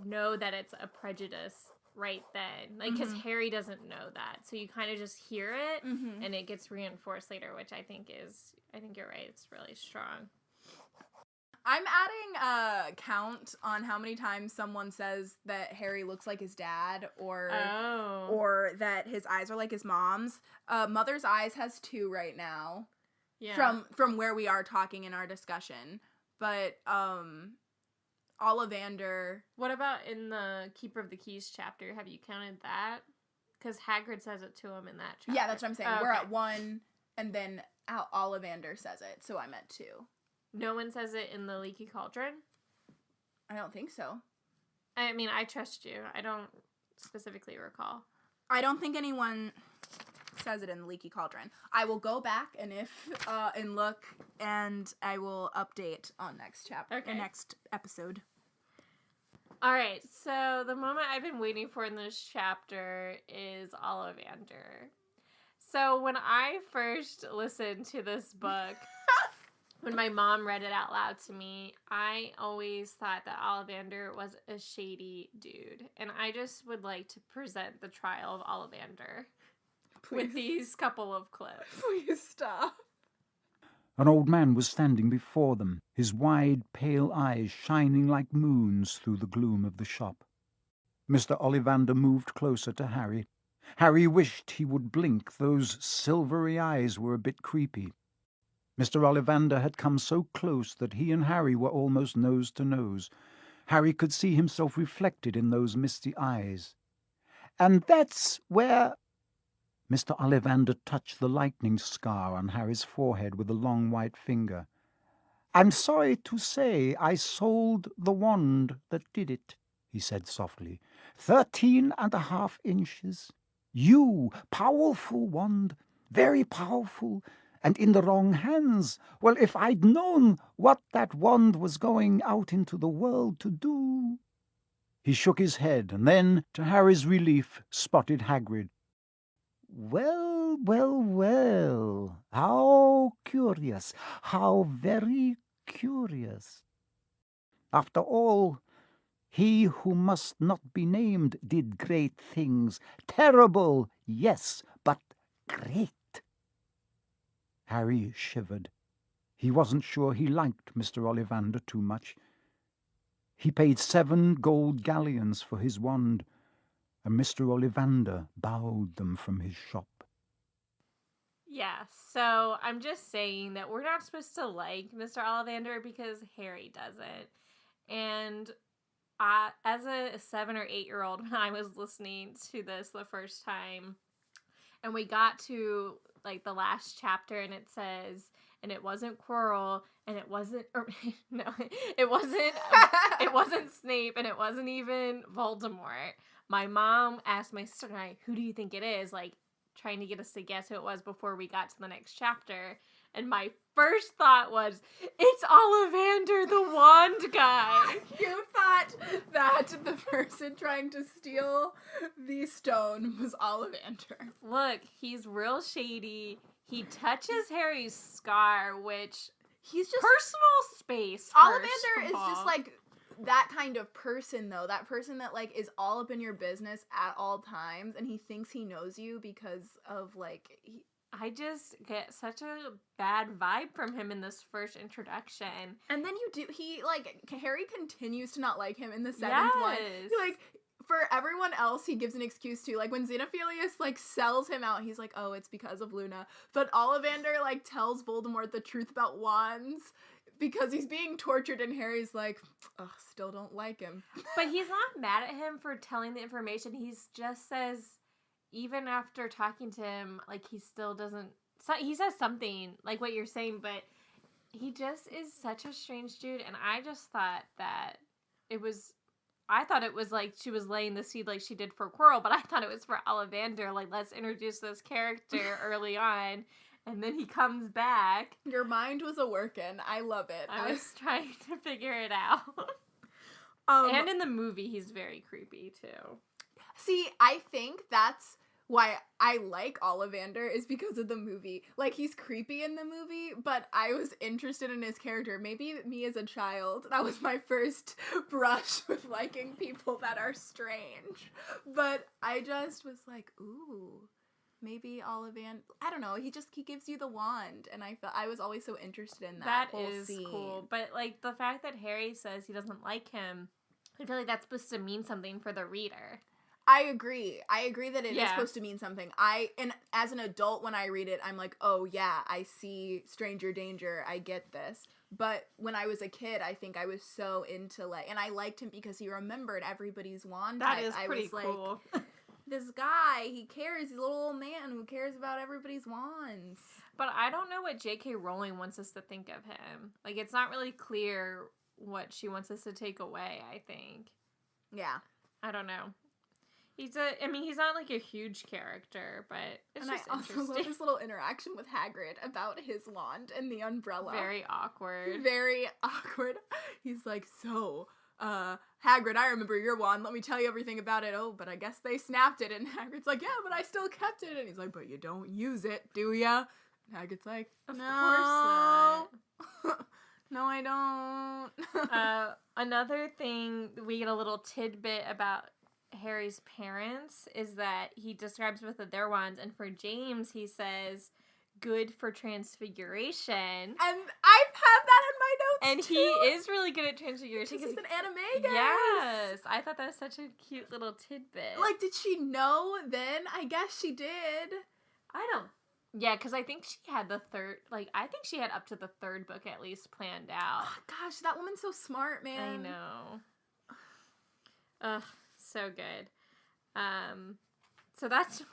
know that it's a prejudice right then. Like, because Harry doesn't know that. So you kind of just hear it, and it gets reinforced later, which I think you're right. It's really strong. I'm adding a count on how many times someone says that Harry looks like his dad or that his eyes are like his mom's. Mother's Eyes has 2 right now. Yeah. From where we are talking in our discussion. But Ollivander. What about in the Keeper of the Keys chapter? Have you counted that? Because Hagrid says it to him in that chapter. Yeah, that's what I'm saying. We're at 1 and then Ollivander says it. So I'm at 2. No one says it in the Leaky Cauldron? I don't think so. I mean, I trust you. I don't specifically recall. I don't think anyone says it in the Leaky Cauldron. I will go back and look, and I will update on next episode. All right, so the moment I've been waiting for in this chapter is Ollivander. So when I first listened to this book... When my mom read it out loud to me, I always thought that Ollivander was a shady dude. And I just would like to present the trial of Ollivander with these couple of clips. Please stop. An old man was standing before them, his wide, pale eyes shining like moons through the gloom of the shop. Mr. Ollivander moved closer to Harry. Harry wished he would blink. Those silvery eyes were a bit creepy. Mr. Ollivander had come so close that he and Harry were almost nose to nose. Harry could see himself reflected in those misty eyes. "And that's where—" Mr. Ollivander touched the lightning scar on Harry's forehead with a long white finger. "I'm sorry to say I sold the wand that did it," he said softly. 13.5 inches. You, powerful wand, very powerful, and in the wrong hands. Well, if I'd known what that wand was going out into the world to do... He shook his head, and then, to Harry's relief, spotted Hagrid. "Well, well, well, how curious, how very curious. After all, he who must not be named did great things. Terrible, yes, but great." Harry shivered. He wasn't sure he liked Mr. Ollivander too much. He paid 7 gold galleons for his wand, and Mr. Ollivander bowed them from his shop. Yeah, so I'm just saying that we're not supposed to like Mr. Ollivander because Harry doesn't. And as a 7 or 8-year-old, when I was listening to this the first time, and we got to like the last chapter, and it says, and it wasn't Quirrell, and it wasn't, it wasn't Snape, and it wasn't even Voldemort. My mom asked my sister and I, "Who do you think it is?" Like, trying to get us to guess who it was before we got to the next chapter. And my first thought was, it's Ollivander, the wand guy. You thought that the person trying to steal the stone was Ollivander. Look, he's real shady. He touches Harry's scar, which he's just personal space. Ollivander is just like that kind of person, though. That person that like is all up in your business at all times, and he thinks he knows you because of like I just get such a bad vibe from him in this first introduction. And then Harry continues to not like him in the 7th one. Like, for everyone else, he gives an excuse to. Like, when Xenophilius, like, sells him out, he's like, oh, it's because of Luna. But Ollivander, like, tells Voldemort the truth about wands because he's being tortured, and Harry's like, ugh, still don't like him. But he's not mad at him for telling the information. He just says... Even after talking to him, like, he still doesn't... He says something, like what you're saying, but he just is such a strange dude, and I just thought that it was I thought it was like she was laying the seed like she did for Quirrell, but I thought it was for Ollivander. Like, let's introduce this character early on, and then he comes back. Your mind was a-working. I love it. I was trying to figure it out. And in the movie, he's very creepy, too. See, I think that's why I like Ollivander is because of the movie. Like, he's creepy in the movie, but I was interested in his character. Maybe me as a child, that was my first brush with liking people that are strange. But I just was like, ooh, maybe Ollivander, I don't know, he gives you the wand, and I was always so interested in that whole scene. That is cool. But, like, the fact that Harry says he doesn't like him, I feel like that's supposed to mean something for the reader. I agree that it is supposed to mean something. And as an adult, when I read it, I'm like, oh yeah, I see stranger danger. I get this. But when I was a kid, I think I was so into, like, and I liked him because he remembered everybody's wand type. That is pretty cool. Like, this guy, he cares. He's a little old man who cares about everybody's wands. But I don't know what J.K. Rowling wants us to think of him. Like, it's not really clear what she wants us to take away, I think. Yeah. I don't know. He's not like a huge character, but it's just interesting. I also love his little interaction with Hagrid about his wand and the umbrella. Very awkward. Very awkward. He's like, so, Hagrid, I remember your wand. Let me tell you everything about it. Oh, but I guess they snapped it. And Hagrid's like, yeah, but I still kept it. And he's like, but you don't use it, do ya? And Hagrid's like, Of no. course not. No, I don't. Another thing, we get a little tidbit about Harry's parents is that he describes both of their wands, and for James, he says, good for transfiguration. And I have that in my notes, and too. he is really good at transfiguration. Because he's an animagus. Yes. I thought that was such a cute little tidbit. Like, did she know then? I guess she did. I don't. Yeah, because I think she had I think she had up to the third book at least planned out. Oh, gosh, that woman's so smart, man. I know. Ugh, so good. So that's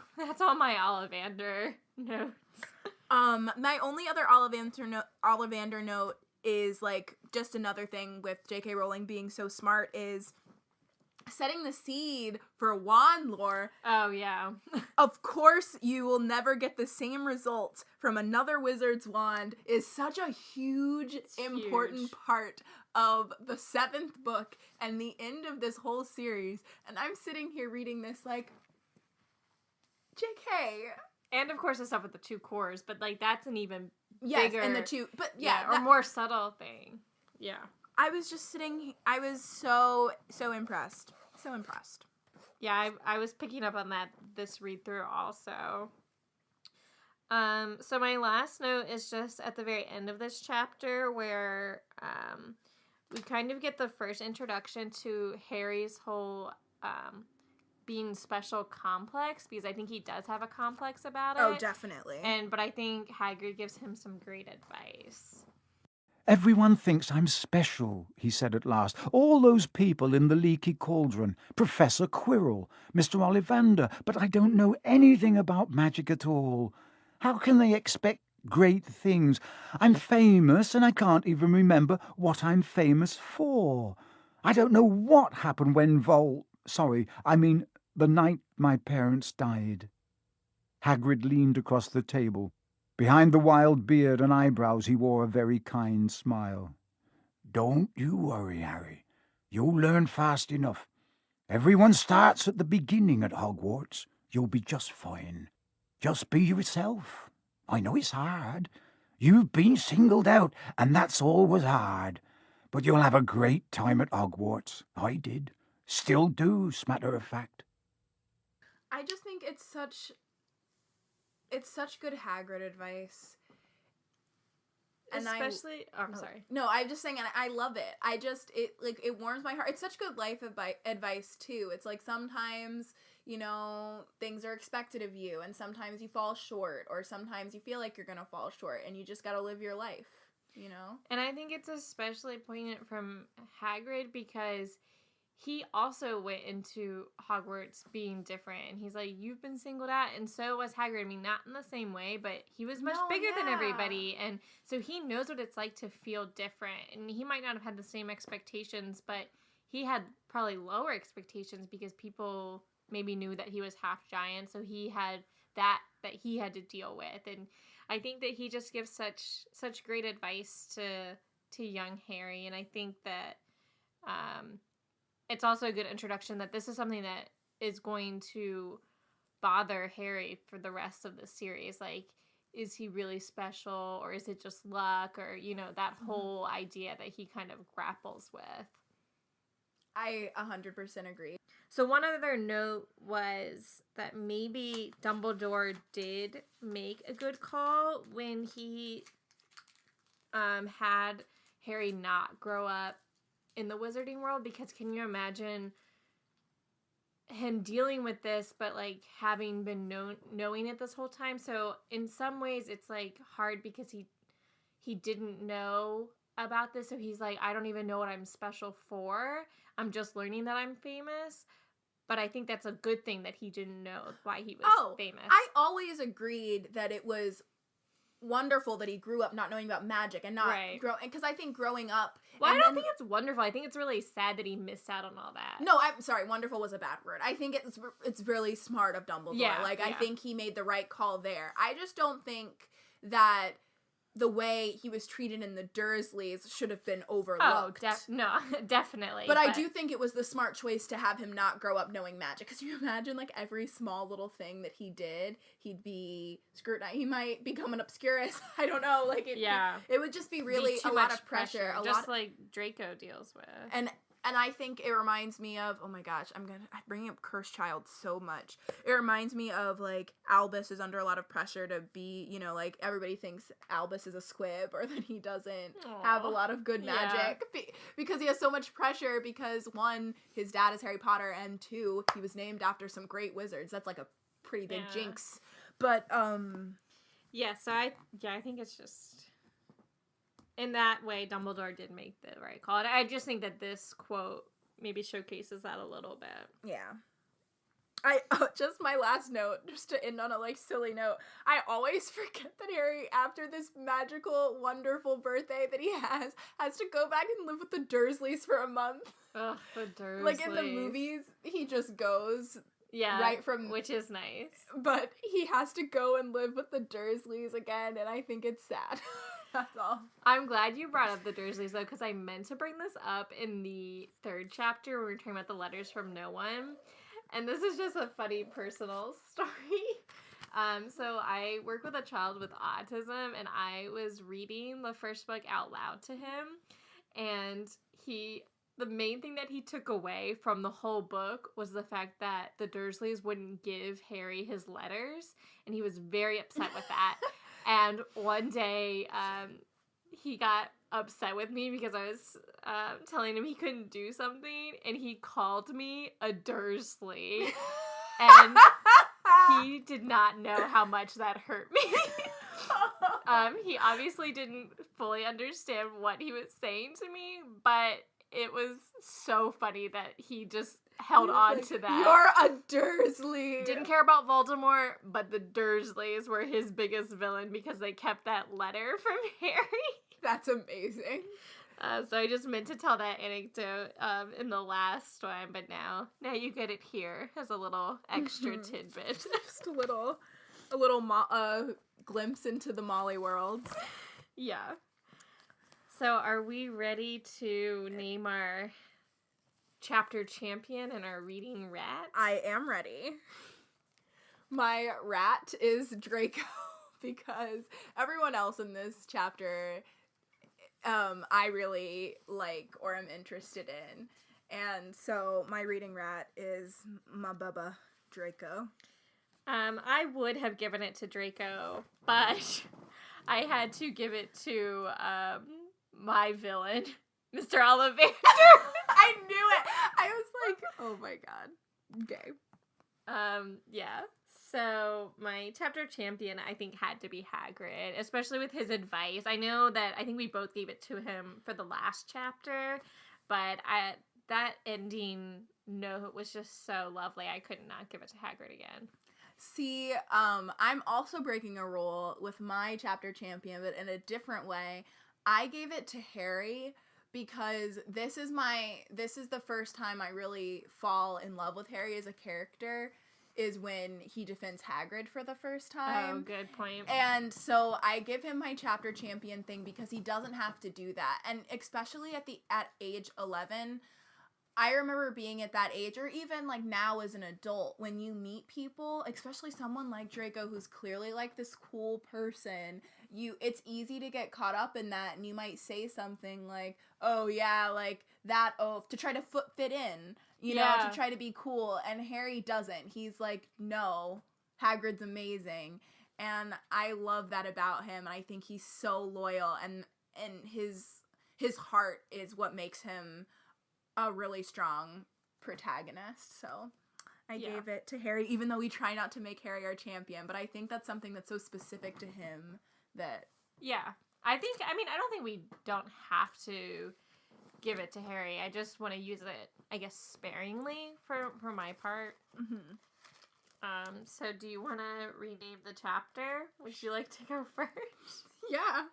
all my Ollivander notes. My only other Ollivander note is, like, just another thing with J.K. Rowling being so smart is setting the seed for wand lore. Oh, yeah. Of course, you will never get the same results from another wizard's wand is such a huge, important part of the 7th book and the end of this whole series. And I'm sitting here reading this like, JK. And, of course, the stuff with the 2 cores, but, like, that's an even bigger... Yes, and the 2... But, yeah. or more subtle thing. Yeah. I was just sitting... I was so impressed. So impressed. Yeah, I was picking up on that this read-through also. So my last note is just at the very end of this chapter where we kind of get the first introduction to Harry's whole being special complex, because I think he does have a complex about it. Oh, definitely. But I think Hagrid gives him some great advice. Everyone thinks I'm special, he said at last. All those people in the leaky cauldron, Professor Quirrell, Mr. Ollivander, but I don't know anything about magic at all. How can they expect great things? I'm famous, and I can't even remember what I'm famous for. I don't know what happened when the night my parents died. Hagrid leaned across the table. Behind the wild beard and eyebrows he wore a very kind smile. Don't you worry, Harry. You'll learn fast enough. Everyone starts at the beginning at Hogwarts. You'll be just fine. Just be yourself. I know it's hard. You've been singled out, and that's always hard. But you'll have a great time at Hogwarts. I did. Still do, as a matter of fact. I just think it's such good Hagrid advice. And Especially, I'm sorry. No, I'm just saying, and I love it. It warms my heart. It's such good life advice, too. It's like sometimes, things are expected of you, and sometimes you fall short, or sometimes you feel like you're gonna fall short, and you just gotta live your life, And I think it's especially poignant from Hagrid because he also went into Hogwarts being different, and he's like, you've been singled out, and so was Hagrid. I mean, not in the same way, but he was much bigger than everybody, and so he knows what it's like to feel different, and he might not have had the same expectations, but he had probably lower expectations because people maybe knew that he was half giant, so he had that he had to deal with. And I think that he just gives such great advice to young Harry, and I think that it's also a good introduction that this is something that is going to bother Harry for the rest of the series. Like, is he really special, or is it just luck, or, you know, that whole idea that he kind of grapples with. I 100% agree. So one other note was that maybe Dumbledore did make a good call when he had Harry not grow up in the wizarding world, because can you imagine him dealing with this but like having been knowing it this whole time? So in some ways it's like hard because he didn't know about this, so he's like, I don't even know what I'm special for. I'm just learning that I'm famous. But I think that's a good thing that he didn't know why he was famous. I always agreed that it was wonderful that he grew up not knowing about magic and not because I think growing up. Well, I don't think it's wonderful. I think it's really sad that he missed out on all that. No, I'm sorry. Wonderful was a bad word. I think it's really smart of Dumbledore. Yeah, I think he made the right call there. I just don't think that the way he was treated in the Dursleys should have been overlooked. No, definitely. But I do think it was the smart choice to have him not grow up knowing magic. Because you imagine, like, every small little thing that he did, he'd be scrutinized. He might become an obscurus. I don't know. Like, it would just be really a lot of pressure. Just like Draco deals with. And I think it reminds me of, oh my gosh, I'm bringing up Cursed Child so much. It reminds me of, like, Albus is under a lot of pressure to be, you know, like, everybody thinks Albus is a squib or that he doesn't have a lot of good magic because he has so much pressure because, one, his dad is Harry Potter, and two, he was named after some great wizards. That's, like, a pretty big jinx. But, yeah, so I think it's just... in that way, Dumbledore did make the right call. And I just think that this quote maybe showcases that a little bit. Yeah. Just my last note, just to end on a, like, silly note, I always forget that Harry, after this magical, wonderful birthday that he has to go back and live with the Dursleys for a month. Ugh, the Dursleys. Like, in the movies, he just goes... yeah, right from... which is nice. But he has to go and live with the Dursleys again, and I think it's sad. That's all. I'm glad you brought up the Dursleys, though, because I meant to bring this up in the 3rd chapter when we were talking about the letters from no one. And this is just a funny personal story. So I work with a child with autism, and I was reading the first book out loud to him. And the main thing that he took away from the whole book was the fact that the Dursleys wouldn't give Harry his letters. And he was very upset with that. And one day, he got upset with me because I was telling him he couldn't do something, and he called me a Dursley, and he did not know how much that hurt me. He obviously didn't fully understand what he was saying to me, but it was so funny that he just held on to that. You're a Dursley. Didn't care about Voldemort, but the Dursleys were his biggest villain because they kept that letter from Harry. That's amazing. So I just meant to tell that anecdote in the last one, but now you get it here as a little extra tidbit. Just a little glimpse into the Molly world. Yeah. So are we ready to name our chapter champion and our reading rat? I am ready. My rat is Draco because everyone else in this chapter I really like or am interested in. And so my reading rat is my bubba Draco. I would have given it to Draco, but I had to give it to my villain, Mr. Ollivander. I knew it. I was like, oh my god. Okay. Yeah. So my chapter champion, I think, had to be Hagrid, especially with his advice. I know that I think we both gave it to him for the last chapter, but that ending note was just so lovely. I could not give it to Hagrid again. See, I'm also breaking a rule with my chapter champion, but in a different way. I gave it to Harry because this is the first time I really fall in love with Harry as a character, is when he defends Hagrid for the first time. Oh, good point. And so I give him my chapter champion thing because he doesn't have to do that. And especially at age 11, I remember being at that age, or even like now as an adult, when you meet people, especially someone like Draco who's clearly like this cool person, it's easy to get caught up in that, and you might say something like, oh yeah, like that, to try to fit in, you know, to try to be cool. And Harry doesn't. He's like, no, Hagrid's amazing. And I love that about him, and I think he's so loyal, and his heart is what makes him a really strong protagonist. So I gave it to Harry, even though we try not to make Harry our champion, but I think that's something that's so specific to him that... Yeah. I don't think we don't have to give it to Harry. I just want to use it, I guess, sparingly for my part. Mm-hmm. So do you want to rename the chapter? Would you like to go first? Yeah.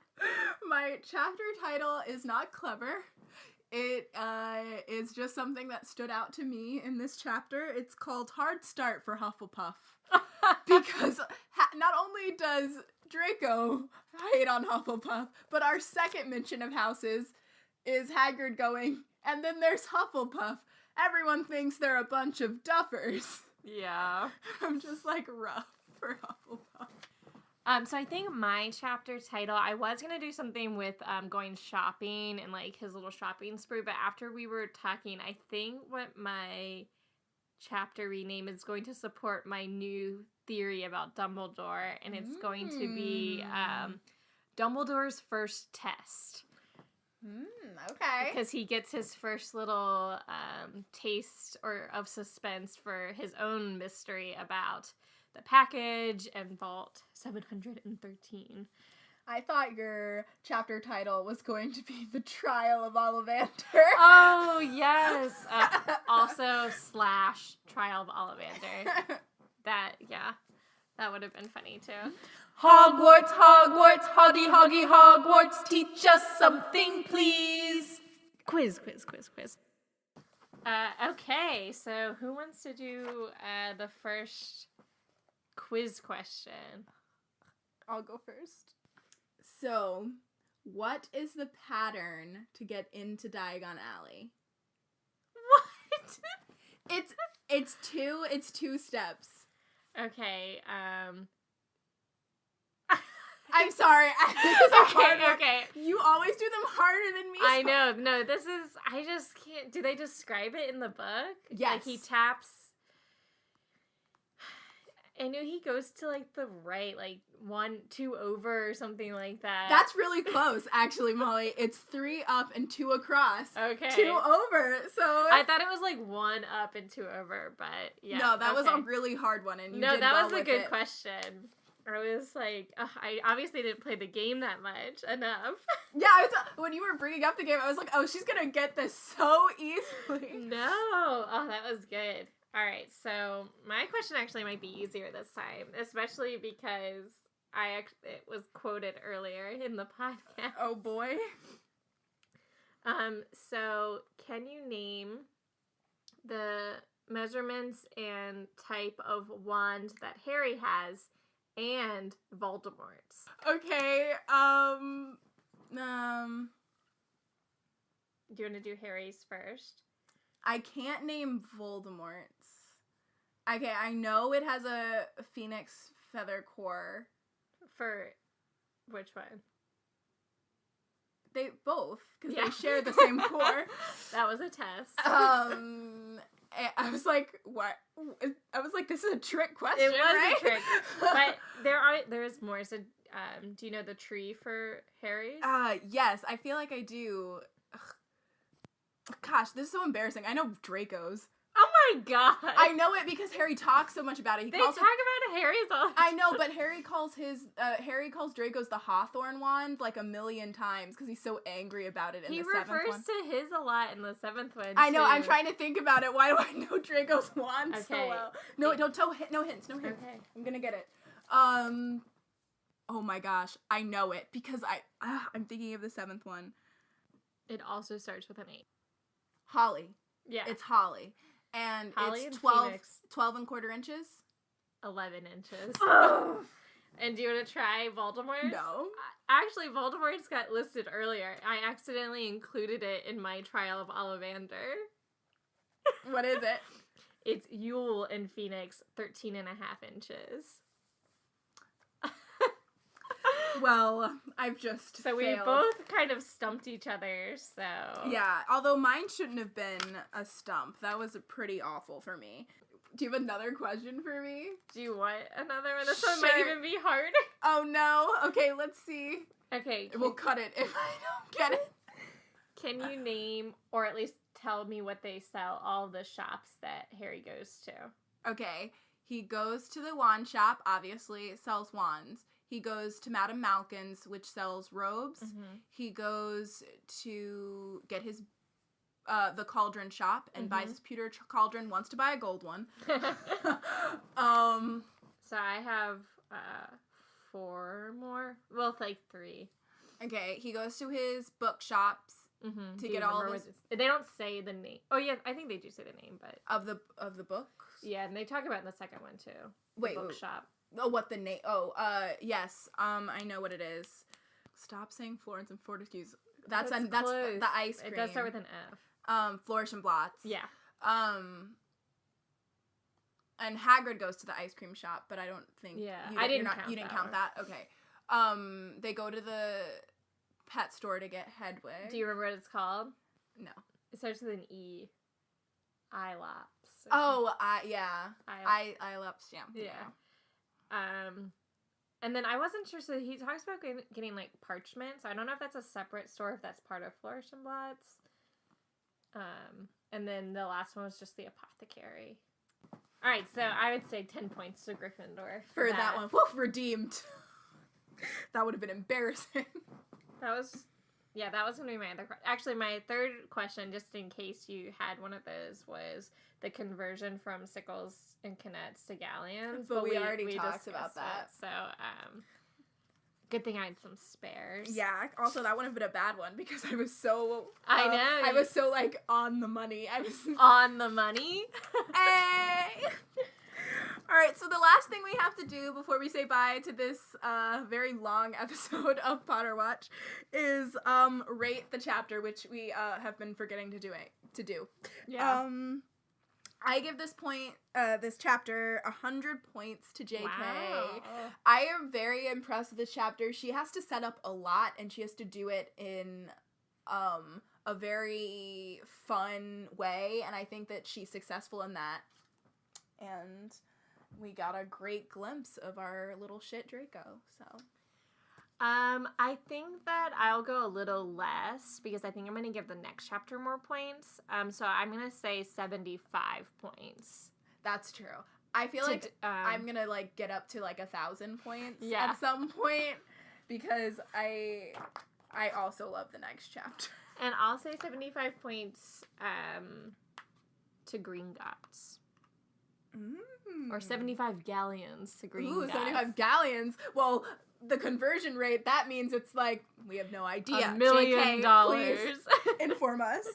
My chapter title is not clever. It is just something that stood out to me in this chapter. It's called Hard Start for Hufflepuff. Because not only does Draco hate on Hufflepuff, but our second mention of houses is Hagrid going, and then there's Hufflepuff. Everyone thinks they're a bunch of duffers. Yeah. I'm just like rough for Hufflepuff. So I think my chapter title, I was going to do something with going shopping and like his little shopping spree, but after we were talking, I think what my chapter rename is going to support my new theory about Dumbledore, and it's going to be Dumbledore's first test. Okay. Because he gets his first little taste of suspense for his own mystery about the package and Vault 713. I thought your chapter title was going to be The Trial of Ollivander. Oh, yes. Also / Trial of Ollivander. That would have been funny too. Hogwarts, Hogwarts, Hoggy, Hoggy, Hogwarts, teach us something, please. Quiz. Okay, so who wants to do the first quiz question? I'll go first. So, what is the pattern to get into Diagon Alley? What? It's two steps. Okay, I'm sorry. This is a hard one. Okay. You always do them harder than me. I know. No, I just can't. Do they describe it in the book? Yes. Like he taps. I know he goes to like the right, like 1, 2 over or something like that. That's really close, actually, Molly. It's 3 up and 2 across. Okay. 2 over. So I thought it was like 1 up and 2 over, but yeah. No, that was a really hard one, and you did that well was a with good it. question. I was like, I obviously didn't play the game that much enough. Yeah, when you were bringing up the game, I was like, oh, she's gonna get this so easily. No. Oh, that was good. All right, so my question actually might be easier this time, especially because it was quoted earlier in the podcast. Oh boy. So can you name the measurements and type of wand that Harry has and Voldemort's? Okay, Do you want to do Harry's first? I can't name Voldemort's. Okay, I know it has a phoenix feather core. For which one? They both, because Yeah. they share the same core. That was a test. I was like, what? I was like, this is a trick question, It was right? a trick. But there is more. So, do you know the tree for Harry's? Yes, I feel like I do. Ugh. Gosh, this is so embarrassing. I know Draco's. Oh my god! I know it because Harry talks so much about it. They talk about Harry's all the time. I know, but Harry calls Draco's the Hawthorn wand like a million times because he's so angry about it in the 7th one. He refers to his a lot in the 7th one. I know. too. I'm trying to think about it. Why do I know Draco's wand so Okay. well? No, don't tell. No hints. No hints. Okay. I'm gonna get it. Oh my gosh, I know it because I'm thinking of the 7th one. It also starts with an 8. Holly. Yeah. It's Holly. And Holly it's and 12, Phoenix. 12 and quarter inches. 11 inches. Oh. And do you want to try Voldemort's? No. Actually, Voldemort's got listed earlier. I accidentally included it in my trial of Ollivander. What is it? It's Yule and Phoenix, 13 and a half inches. Well, I've just So we failed. both kind of stumped each other, so... Yeah, although mine shouldn't have been a stump. That was pretty awful for me. Do you have another question for me? Do you want another one? This one might Sure. even be hard. Oh, no. Okay, let's see. Okay. We'll cut it if I don't get it. Can you name, or at least tell me what they sell, all the shops that Harry goes to? Okay, he goes to the wand shop, obviously, it sells wands. He goes to Madame Malkin's, which sells robes. Mm-hmm. He goes to get his the cauldron shop and buys his pewter cauldron, wants to buy a gold one. So I have 4 more. Well, like 3. Okay, he goes to his bookshops Mm-hmm. to get all of his... They don't say the name. Oh, yeah, I think they do say the name, but... Of the books? Yeah, and they talk about it in the second one, too. Wait, The bookshop. Oh, what the name? Oh, yes. I know what it is. Stop saying Florence and Fortescue's. That's close. the ice cream. It does start with an F. Flourish and Blots. Yeah. And Hagrid goes to the ice cream shop, but I don't think. Yeah, I didn't count. count You didn't that count one. that. Okay. They go to the pet store to get Hedwig. Do you remember what it's called? No. It starts with an E. Ilops. Oh, yeah. Ilops. Yeah. Yeah. And then I wasn't sure, so he talks about getting like parchment, so I don't know if that's a separate store, if that's part of Flourish and Blots. And then the last one was just the apothecary. Alright, so I would say 10 points to Gryffindor. For that one. Woo, redeemed. That would have been embarrassing. That was going to be my other question. Actually, my third question, just in case you had one of those, was the conversion from sickles and canettes to galleons. But we already talked discussed about that. it, so, good thing I had some spares. Yeah, also that would have been a bad one because I was so... I know. I was so, like, on the money. I was... On the money. Hey! Alright, so the last thing we have to do before we say bye to this very long episode of Potter Watch is rate the chapter, which we have been forgetting to do. Yeah. I give this chapter 100 points to JK. Wow. I am very impressed with this chapter. She has to set up a lot, and she has to do it in a very fun way, and I think that she's successful in that. And we got a great glimpse of our little shit Draco, so... I think that I'll go a little less because I think I'm going to give the next chapter more points. So I'm going to say 75 points. That's true. I feel like I'm going to, like, get up to, like, 1,000 points at some point because I also love the next chapter. And I'll say 75 points to Gringotts. Or 75 galleons to Gringotts. Ooh, 75 galleons. Well, the conversion rate, that means it's like, we have no idea. $1 million. JK, please inform us.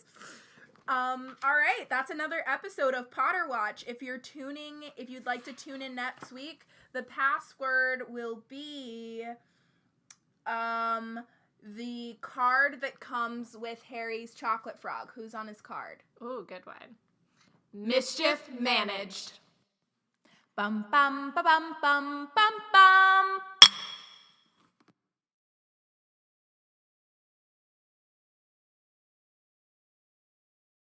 All right, that's another episode of Potter Watch. If you'd like to tune in next week, the password will be the card that comes with Harry's chocolate frog. Who's on his card? Ooh, good one. Mischief managed. Bum bum ba bum bum bum bum.